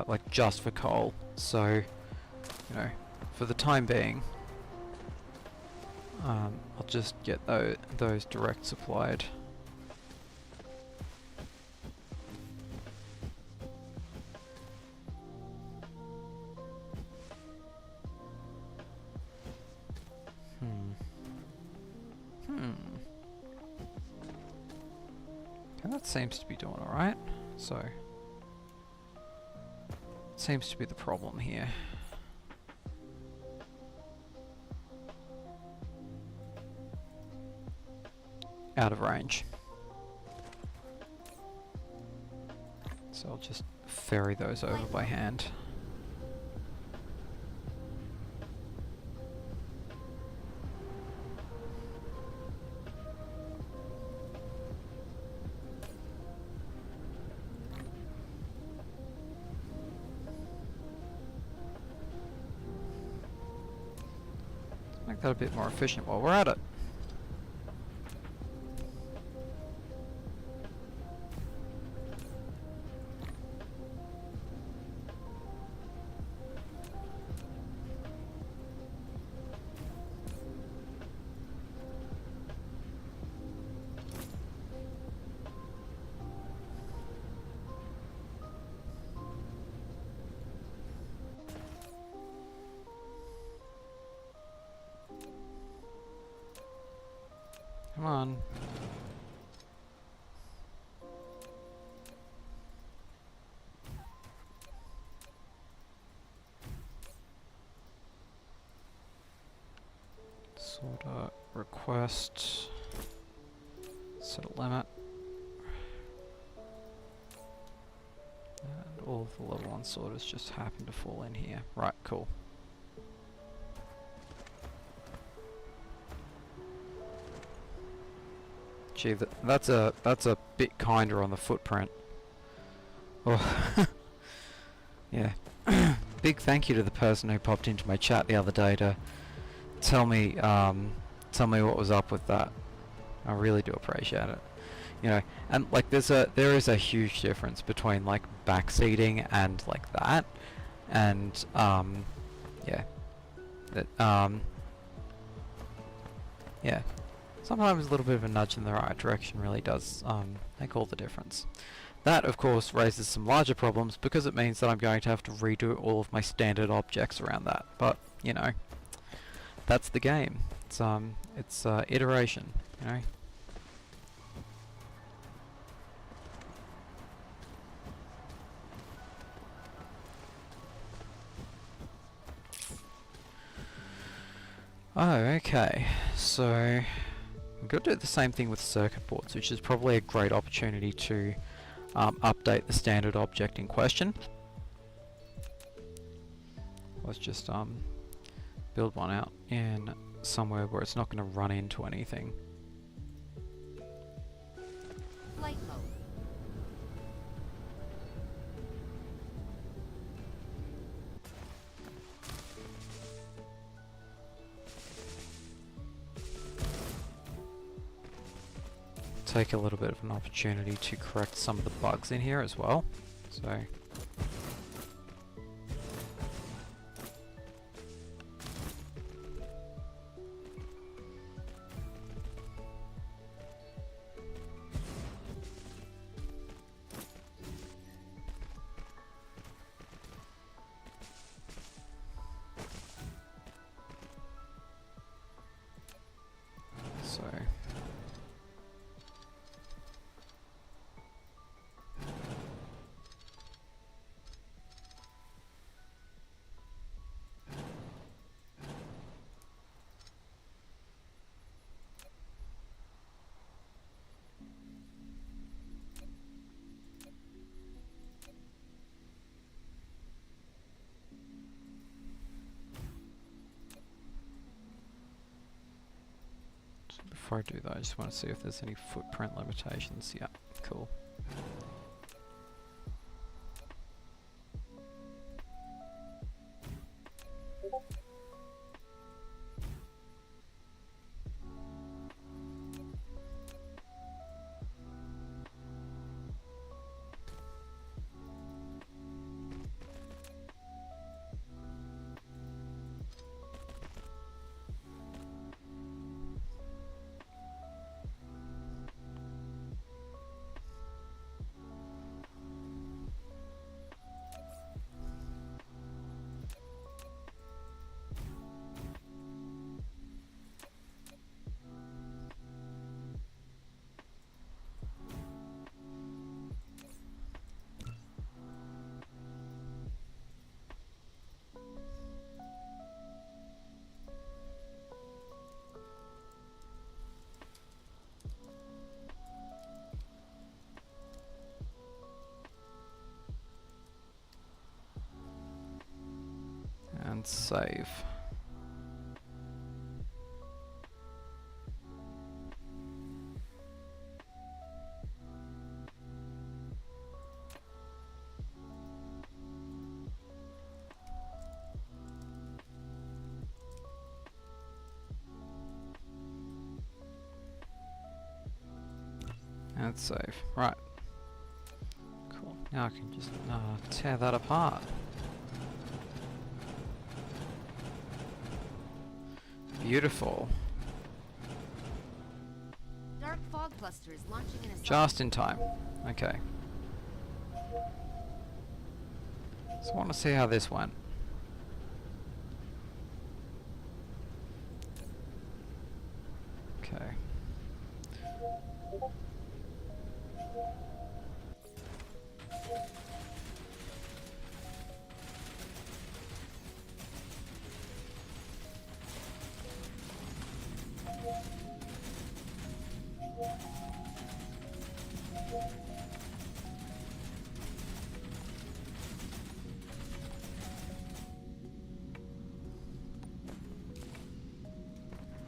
like just for coal. So, you know, for the time being, I'll just get those direct supplied. Okay, that seems to be doing alright. So, seems to be the problem here. Out of range. So I'll just ferry those over by hand. Make that a bit more efficient while we're at it. Come on. Sort of request. Set a limit. And all of the level 1 sorters just happen to fall in here. Right, cool. Gee, that's a bit kinder on the footprint. Oh, yeah. Big thank you to the person who popped into my chat the other day to tell me what was up with that. I really do appreciate it. You know, and like there is a huge difference between like backseating and like that, and yeah, yeah. Sometimes a little bit of a nudge in the right direction really does make all the difference. That, of course, raises some larger problems because it means that I'm going to have to redo all of my standard objects around that. But, you know, that's the game. It's iteration, you know. Oh, okay. So I'm going to do the same thing with circuit boards, which is probably a great opportunity to update the standard object in question. Let's just build one out in somewhere where it's not going to run into anything. Flight mode. take a little bit of an opportunity to correct some of the bugs in here as well. So before I do that, I just want to see if there's any footprint limitations. Yeah, cool. And save. And save. Right. Cool. Now I can just tear that apart. Beautiful. Dark fog cluster is launching in a Just in time. Okay. So I want to see how this went. Okay.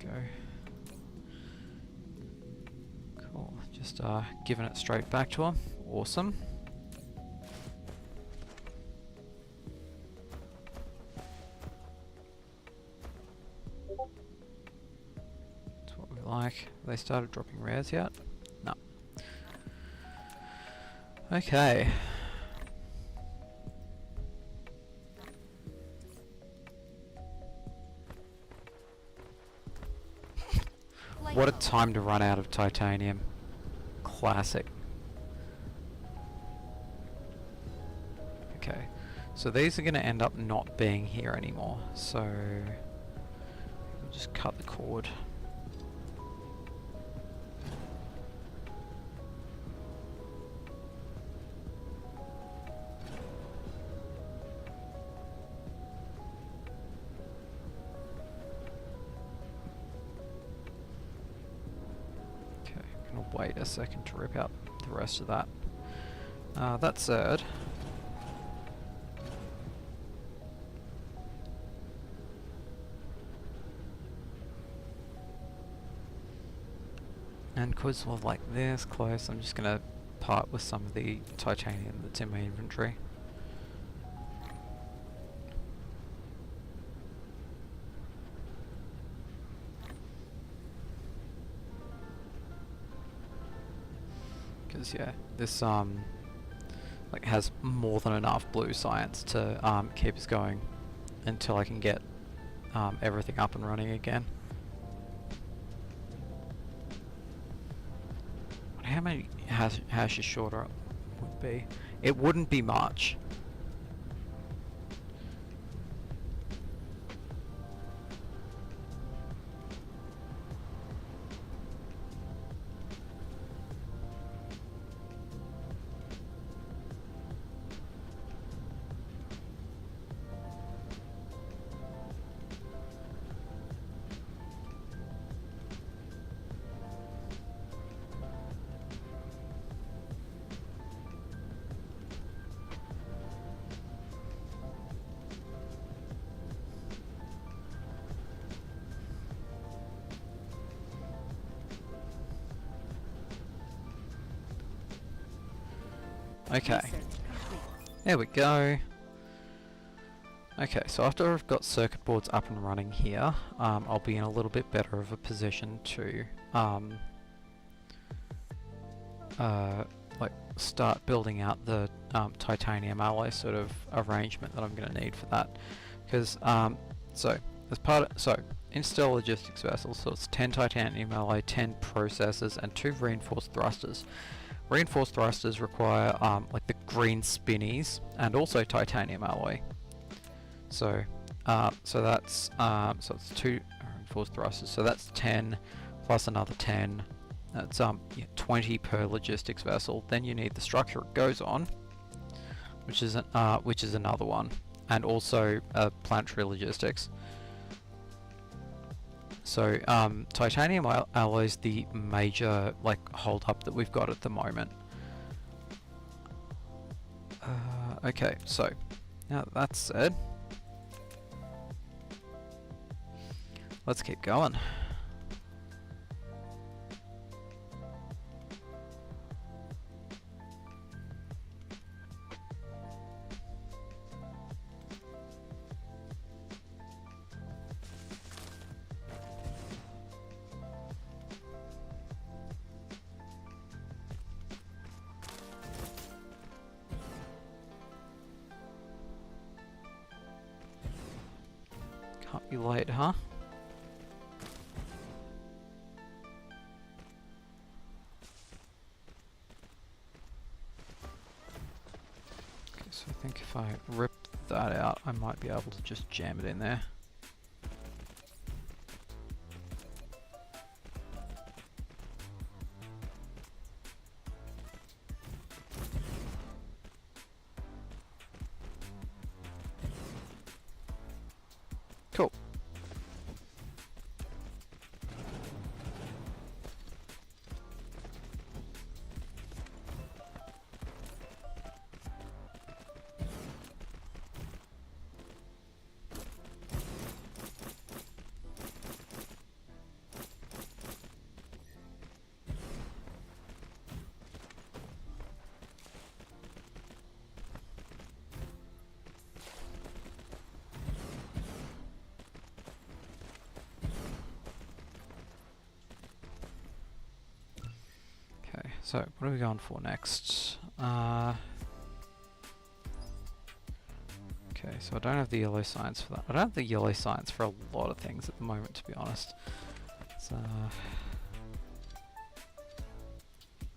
Go. Cool. Just giving it straight back to him. Awesome. That's what we like. They started dropping rares yet? No. Okay. What a time to run out of titanium. Classic. Okay, so these are going to end up not being here anymore, so we'll just cut the cord. Wait a second to rip out the rest of that. That's third. And because we're like this close, I'm just gonna part with some of the titanium that's in my inventory. because yeah, this like has more than enough blue science to keep us going until I can get everything up and running again. How many hashes shorter it would be? It wouldn't be much. Okay, Research complete. there we go. Okay, so after I've got circuit boards up and running here, I'll be in a little bit better of a position to like start building out the titanium alloy sort of arrangement that I'm going to need for that. Because so as part of, so in stellar logistics vessels, so it's 10 titanium alloy, 10 processors, and 2 reinforced thrusters. Reinforced thrusters require like the green spinnies and also titanium alloy. So so that's so it's 2 reinforced thrusters. So that's 10 plus another 10. That's 20 per logistics vessel. Then you need the structure it goes on, which is another one, and also planetary logistics. So titanium alloy is the major like hold up that we've got at the moment. Okay, so now that's said, let's keep going. Can't be late, huh? Okay, so I think if I rip that out, I might be able to just jam it in there. Cool. Okay, so what are we going for next? Okay, so I don't have the yellow science for that. I don't have the yellow science for a lot of things at the moment, to be honest. So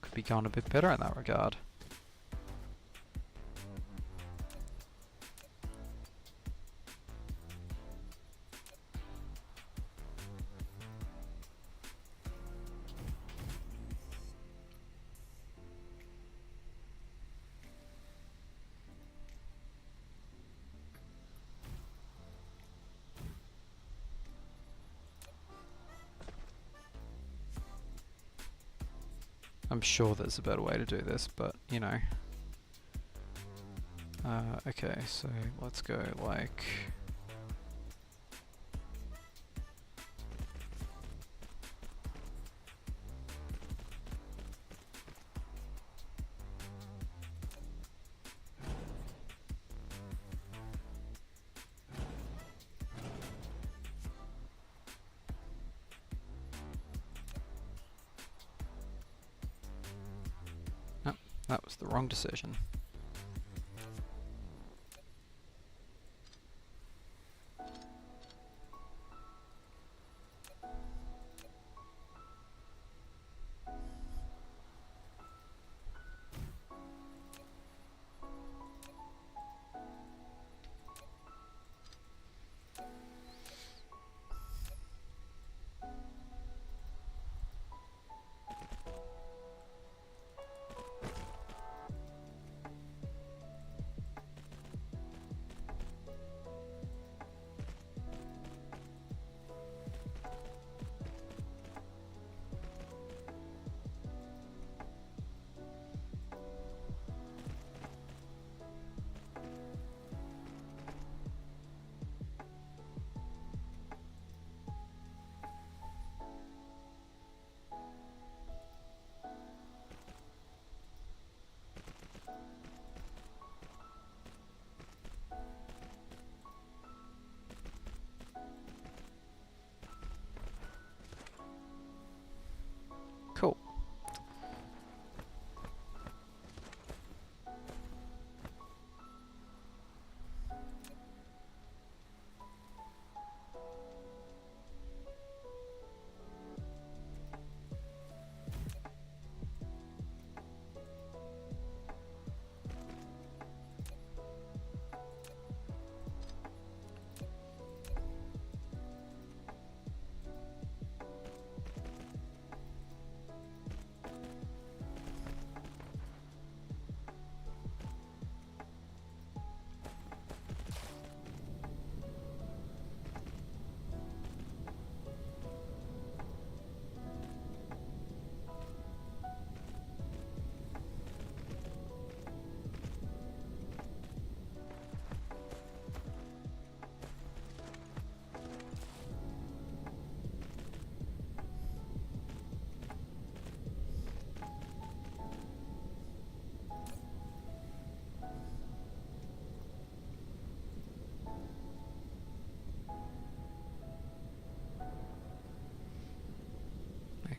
could be going a bit better in that regard. I'm sure there's a better way to do this, but you know. Okay, so let's go like... That was the wrong decision. Cool.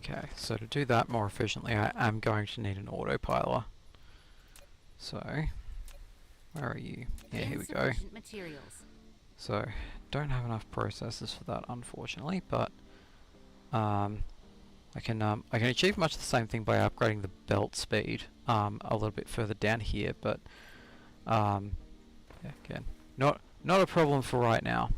Okay, so to do that more efficiently, I am going to need an autopilot. So, where are you? Yeah, here we go. Insufficient materials. So, don't have enough processors for that, unfortunately, but I can achieve much the same thing by upgrading the belt speed a little bit further down here, but yeah, again, not a problem for right now.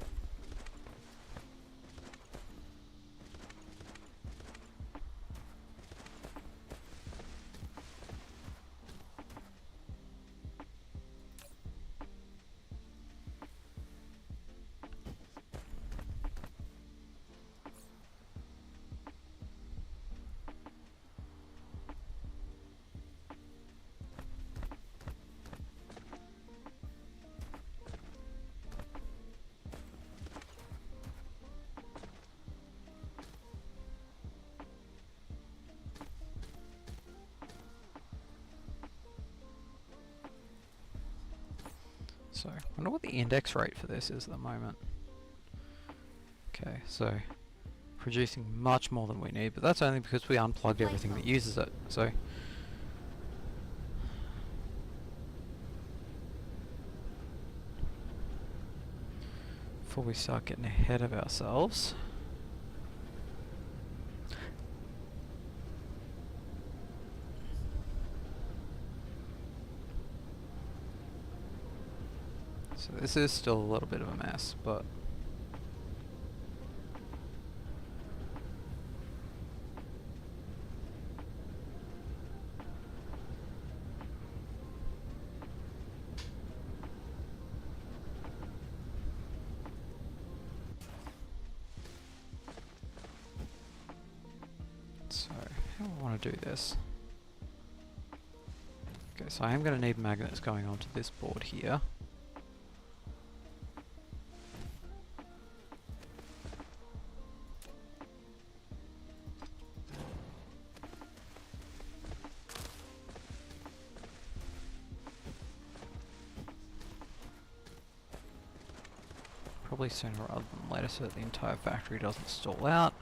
So, I wonder what the index rate for this is at the moment. Okay, so producing much more than we need, but that's only because we unplugged everything that uses it. So, before we start getting ahead of ourselves, so this is still a little bit of a mess, but so how do I want to do this? Okay, so I am going to need magnets going onto this board here. Probably sooner rather than later so that the entire factory doesn't stall out.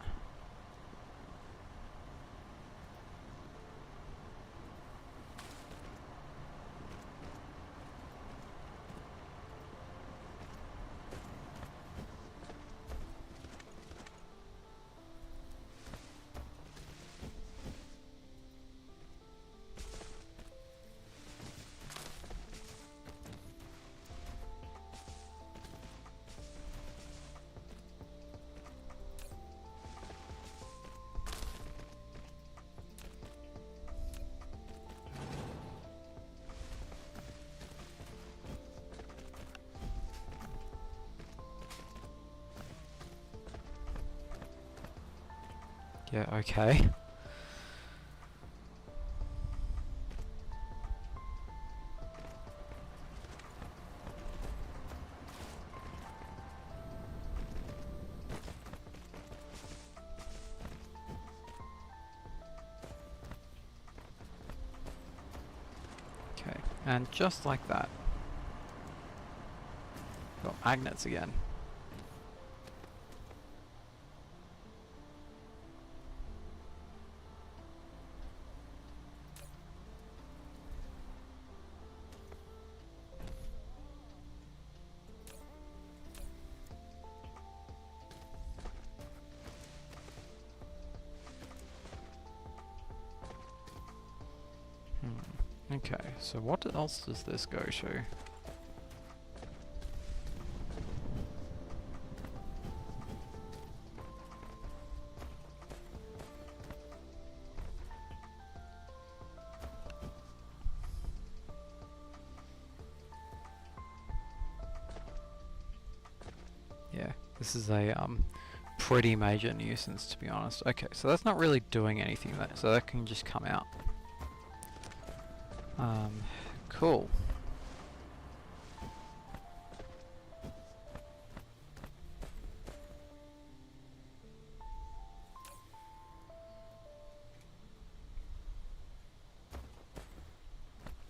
Yeah, okay. Okay, and just like that. Got magnets again. Okay, so what else does this go to? Yeah, this is a pretty major nuisance, to be honest. Okay, so that's not really doing anything there, so that can just come out. Cool.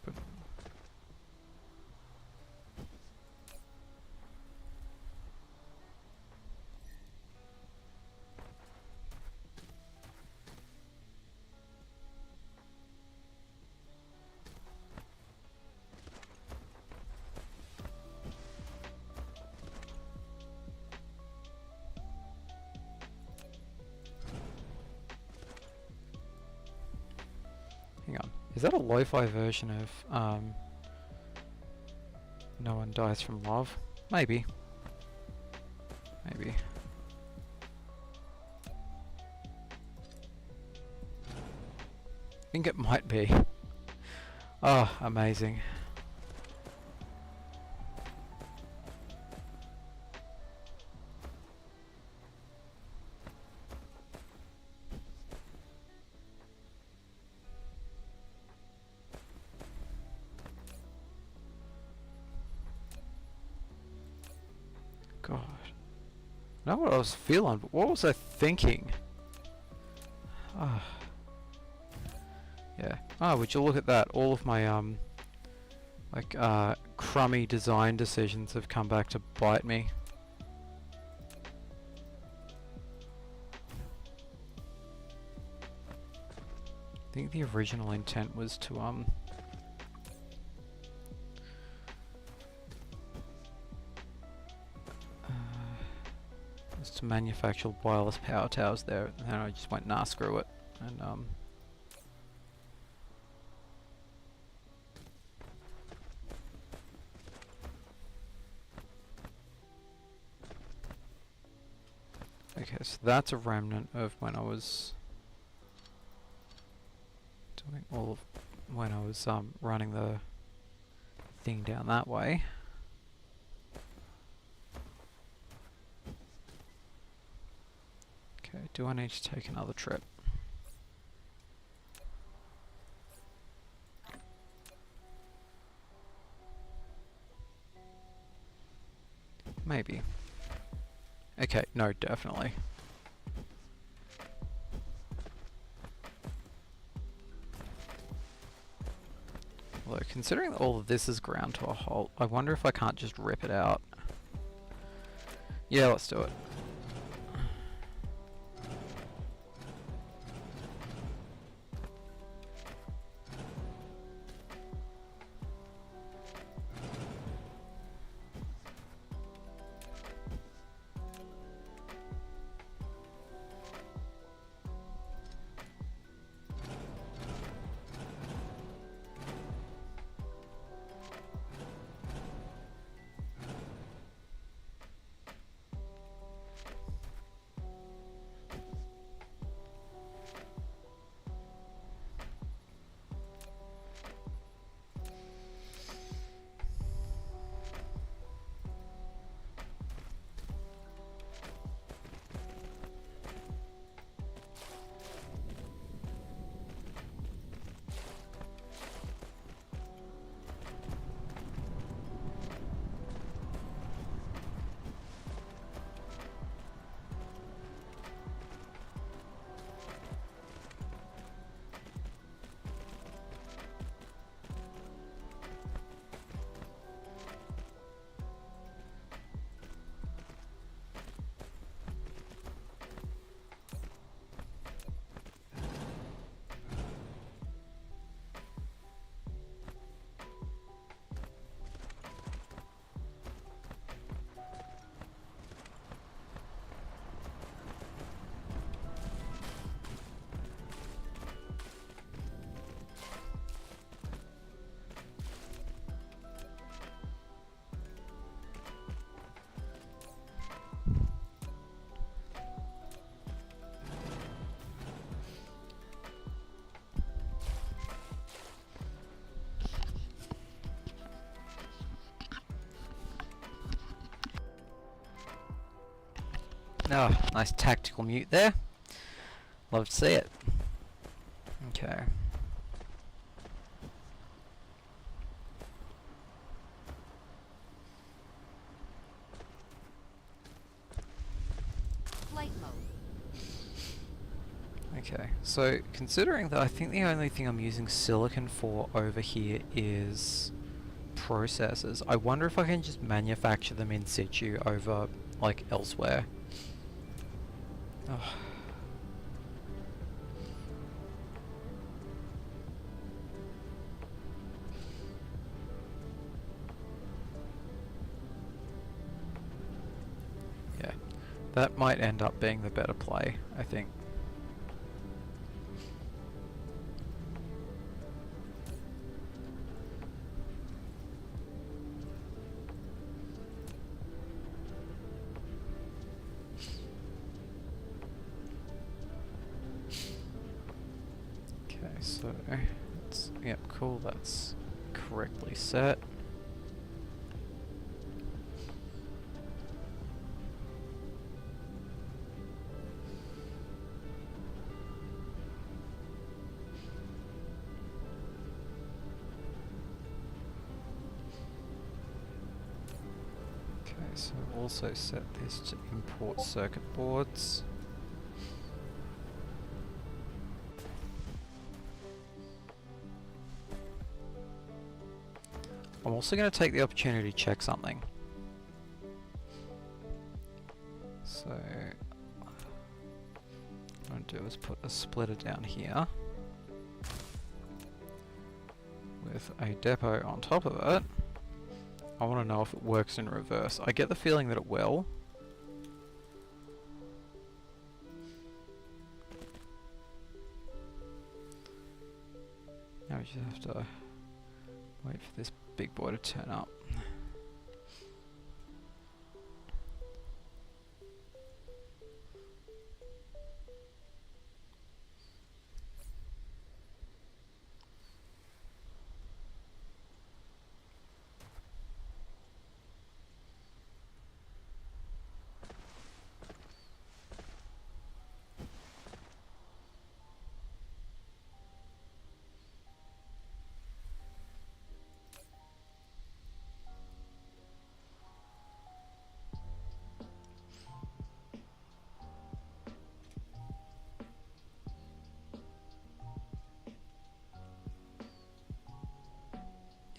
But hang on, is that a lo-fi version of No One Dies from Love? Maybe. Maybe. I think it might be. Oh, amazing. God. I know what I was feeling, but what was I thinking? Ah. Yeah. Oh, would you look at that? All of my crummy design decisions have come back to bite me. I think the original intent was to manufacture wireless power towers there, and then I just went, nah, screw it, and okay, so that's a remnant of when I was doing all of when I was running the thing down that way. Okay, do I need to take another trip? Maybe. Okay, no, definitely. Although, considering that all of this is ground to a halt, I wonder if I can't just rip it out. Yeah, let's do it. Oh, nice tactical mute there. Love to see it. Okay. Flight mode. Okay, so considering that I think the only thing I'm using silicon for over here is processors, I wonder if I can just manufacture them in situ over, like, elsewhere. Ugh. Yeah, that might end up being the better play, I think. Okay, so it's, yep, cool, that's correctly set. Okay, so also set this to import circuit boards. I'm also going to take the opportunity to check something. So, what I'm going to do is put a splitter down here with a depot on top of it. I want to know if it works in reverse. I get the feeling that it will. Now we just have to wait for this big boy to turn up.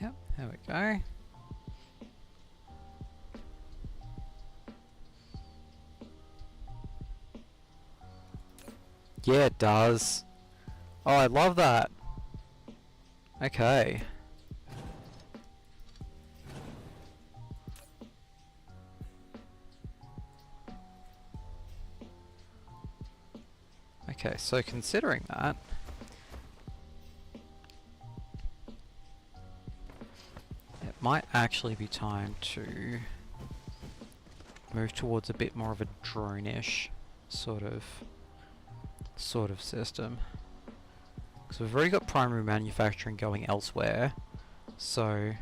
Yep, there we go. Yeah, it does. Oh, I love that. Okay. Okay, so considering that, it might actually be time to move towards a bit more of a drone-ish sort of system. Because we've already got primary manufacturing going elsewhere, so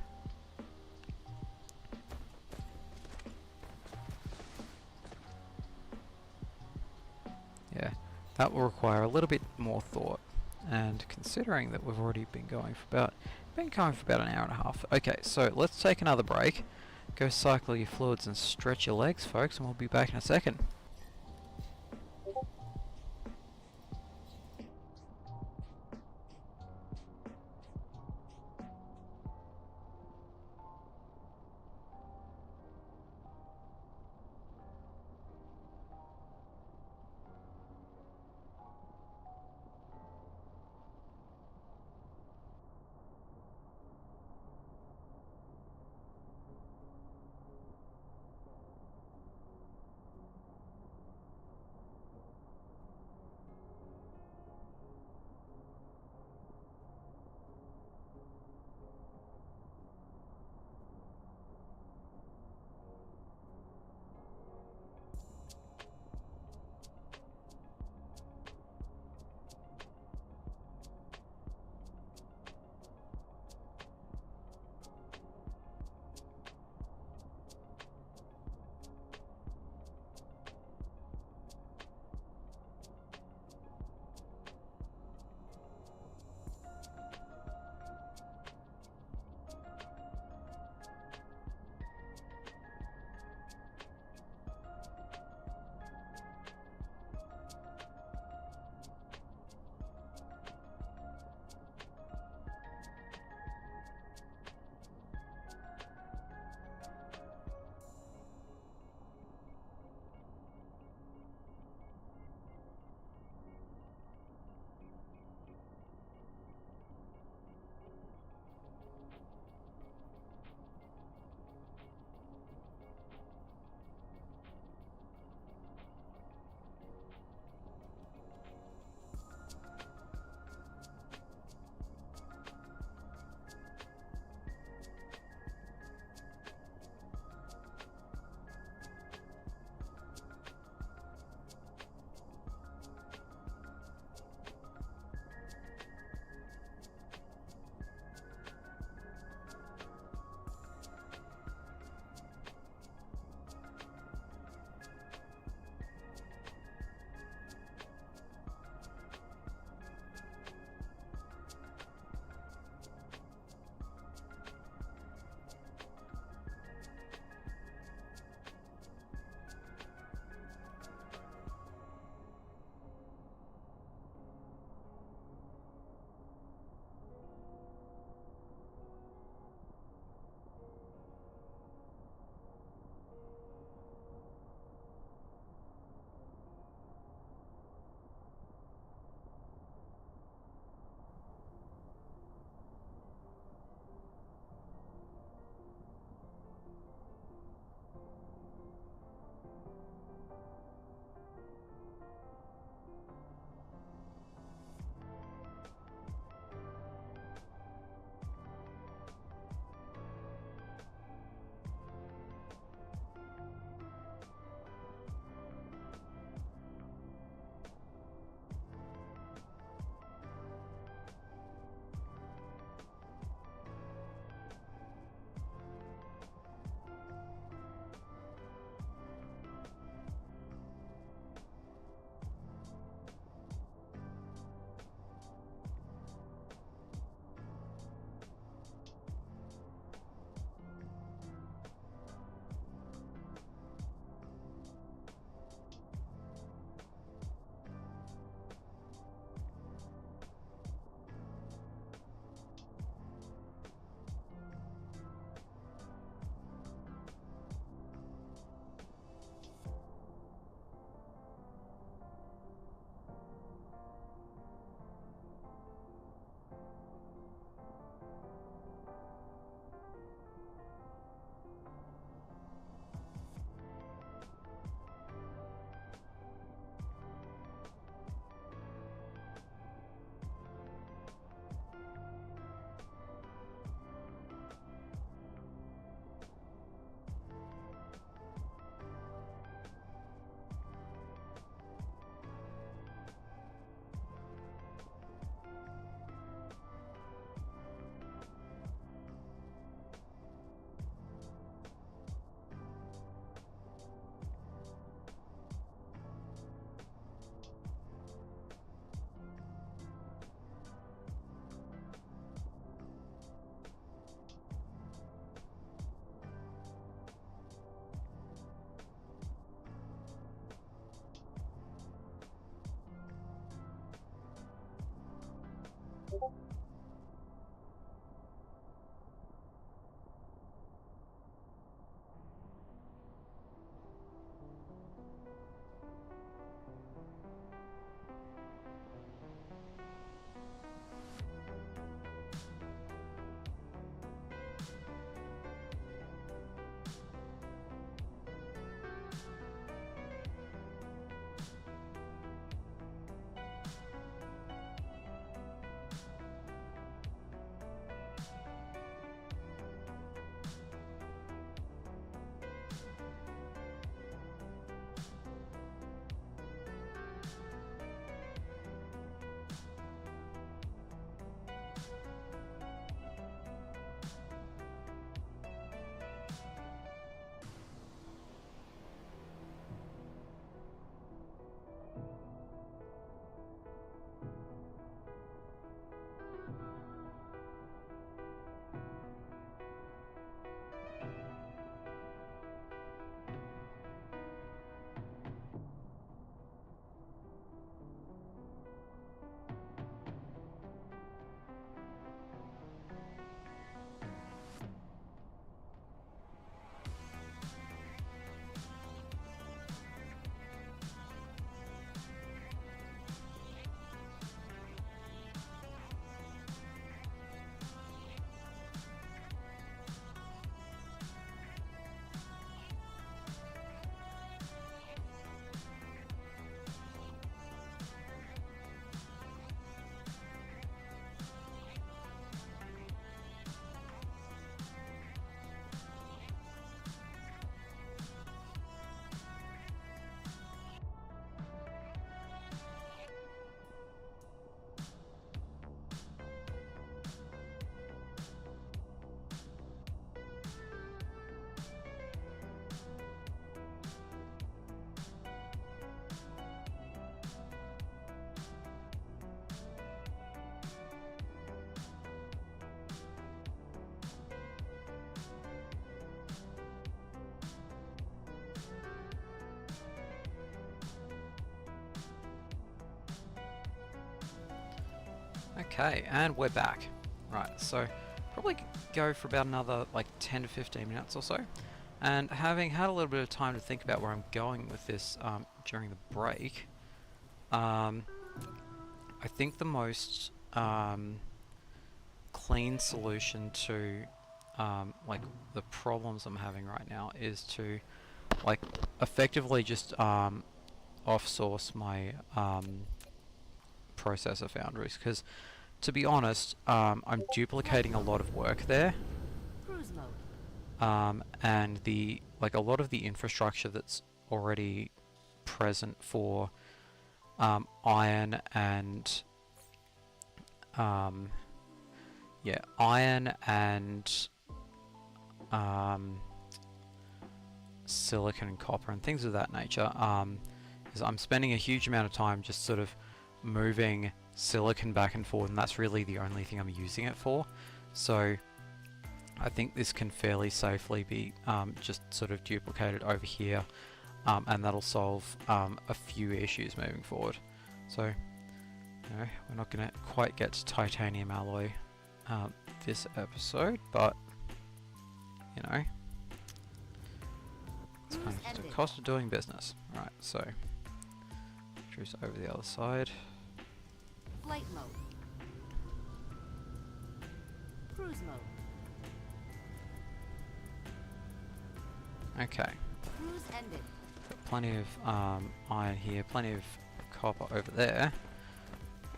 yeah, that will require a little bit more thought. And considering that we've already been going for about an hour and a half. Okay, so let's take another break. Go cycle your fluids and stretch your legs, folks, and we'll be back in a second. Okay, and we're back. Right, so probably go for about another like 10 to 15 minutes or so. And having had a little bit of time to think about where I'm going with this during the break, I think the most clean solution to like the problems I'm having right now is to like effectively just off-source my processor foundries, because to be honest, I'm duplicating a lot of work there, Cruise mode. and a lot of the infrastructure that's already present for iron and iron and silicon and copper and things of that nature. Is I'm spending a huge amount of time just sort of moving silicon back and forth, and that's really the only thing I'm using it for. So I think this can fairly safely be just sort of duplicated over here, and that'll solve a few issues moving forward. So we're not going to quite get to titanium alloy this episode, but you know, it's kind of just the cost of doing business. Right, so cruise over the other side. Flight mode. Cruise mode. Okay. Cruise ended. Got plenty of iron here, plenty of copper over there.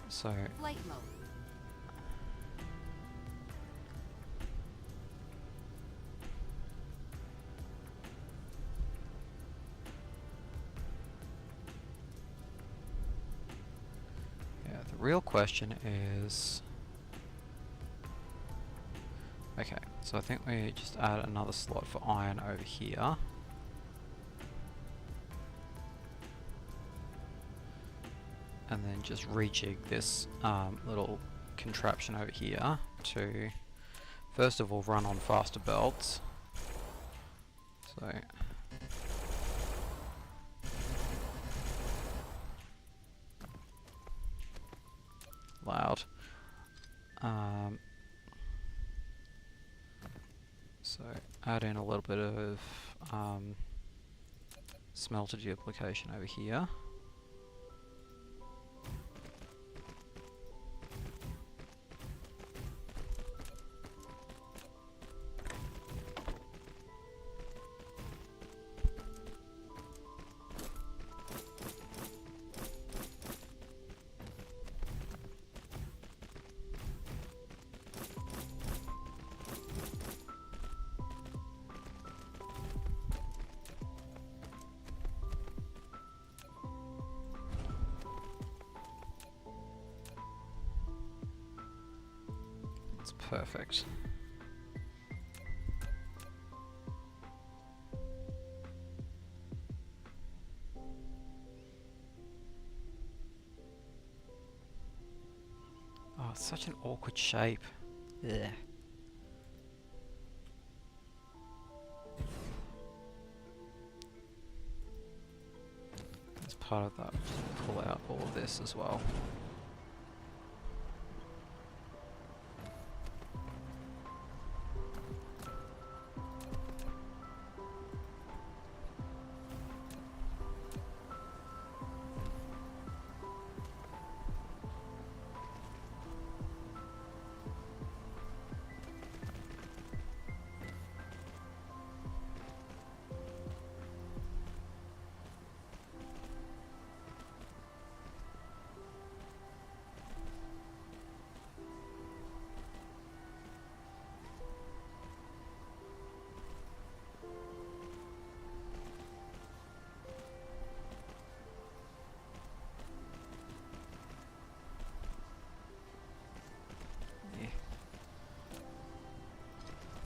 So Flight mode. yeah, the real question is, okay, so I think we just add another slot for iron over here. And then just rejig this little contraption over here to, first of all, run on faster belts. So loud. So add in a little bit of smelter duplication over here. That's perfect. Oh, it's such an awkward shape. Yeah. As part of that, just pull out all of this as well.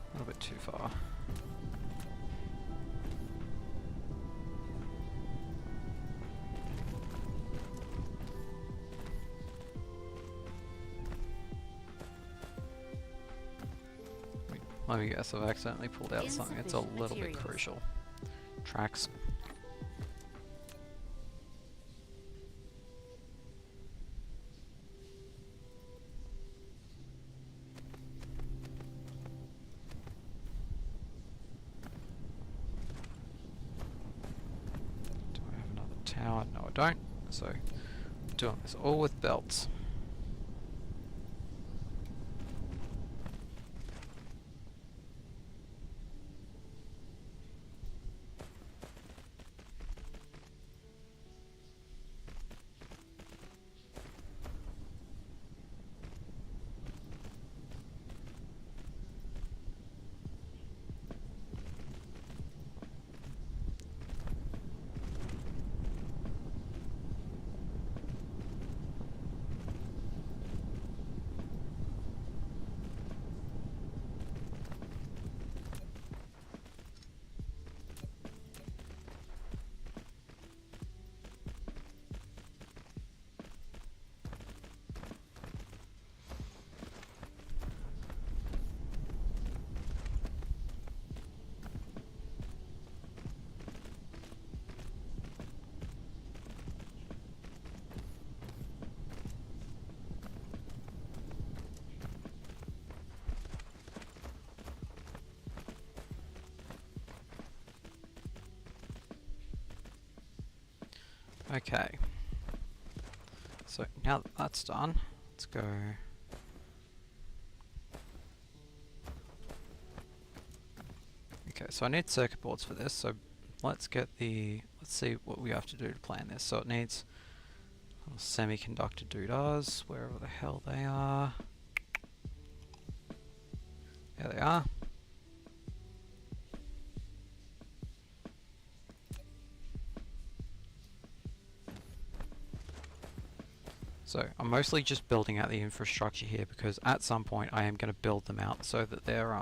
A little bit too far. Let me guess, I've accidentally pulled out something. It's a little bit crucial. Tracks. power. No, I don't. So, I'm doing this all with belts. Okay. So now that that's done, let's go. Okay, so I need circuit boards for this, so let's see what we have to do to plan this. So it needs little semiconductor doodahs, wherever the hell they are. There they are. So I'm mostly just building out the infrastructure here because at some point I am going to build them out so that they're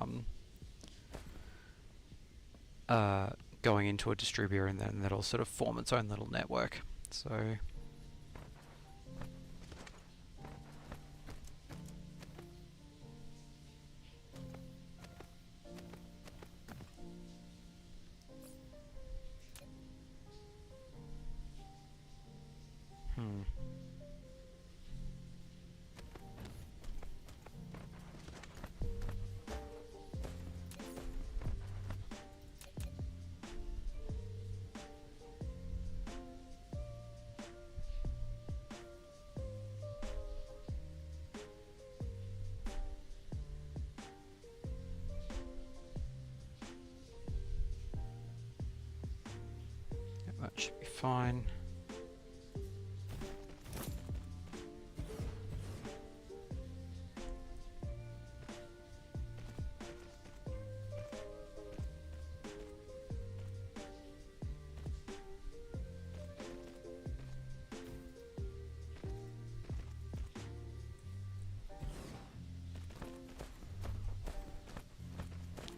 going into a distributor, and then that'll sort of form its own little network. So that should be fine.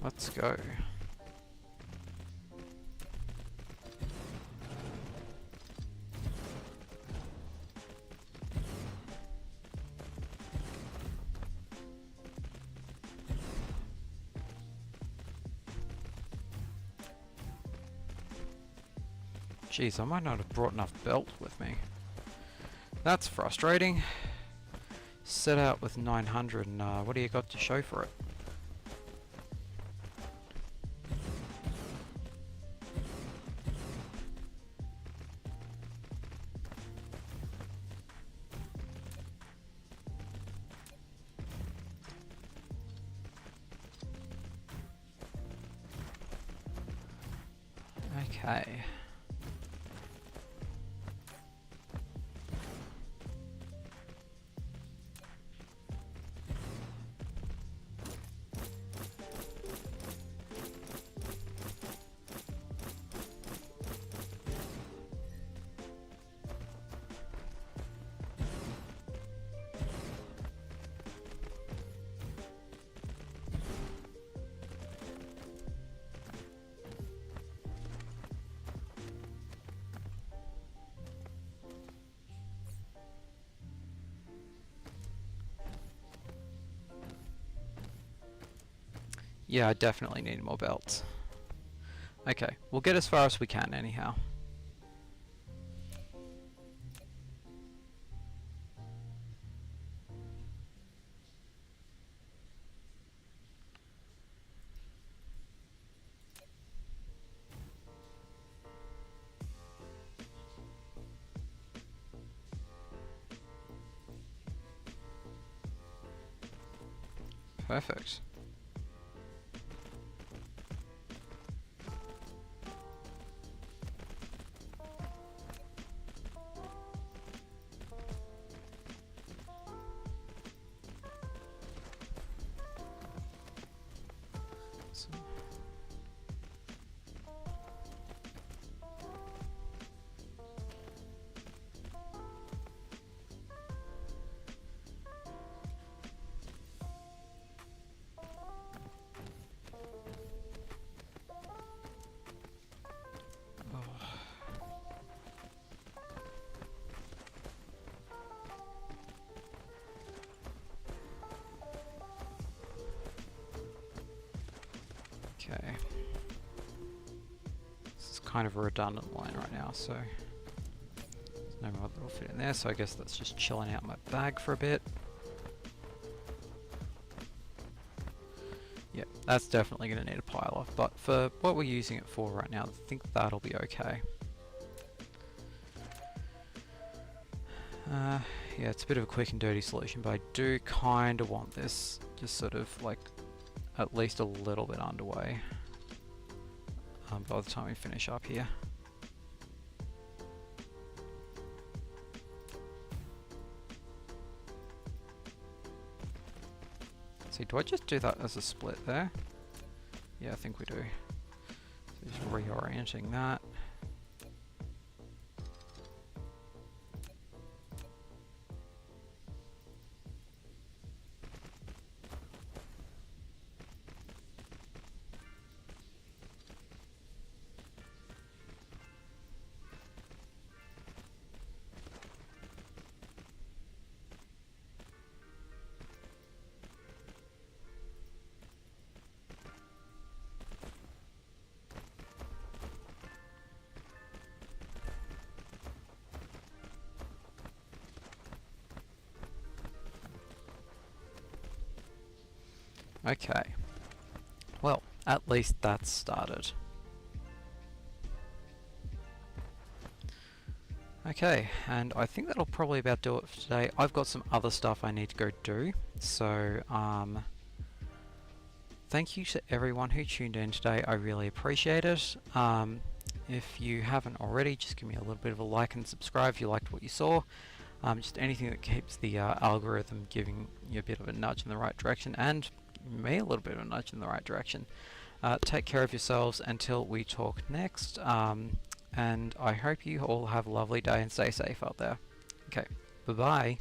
Let's go. Jeez, I might not have brought enough belt with me. That's frustrating. Set out with 900 and what do you got to show for it? Okay. Yeah, I definitely need more belts. Okay, we'll get as far as we can anyhow. Perfect. So okay. This is kind of a redundant line right now, so there's no more that'll fit in there, so I guess that's just chilling out my bag for a bit. Yeah, that's definitely going to need a pile off, but for what we're using it for right now, I think that'll be okay. Yeah, it's a bit of a quick and dirty solution, but I do kind of want this just sort of like at least a little bit underway by the time we finish up here. See, do I just do that as a split there? Yeah, I think we do. So just reorienting that. Okay, well, at least that's started. Okay, and I think that'll probably about do it for today. I've got some other stuff I need to go do, so thank you to everyone who tuned in today. I really appreciate it. If you haven't already, just give me a little bit of a like and subscribe if you liked what you saw. Just anything that keeps the algorithm giving you a bit of a nudge in the right direction, and me a little bit of a nudge in the right direction. Take care of yourselves until we talk next, and I hope you all have a lovely day and stay safe out there. Okay, bye-bye.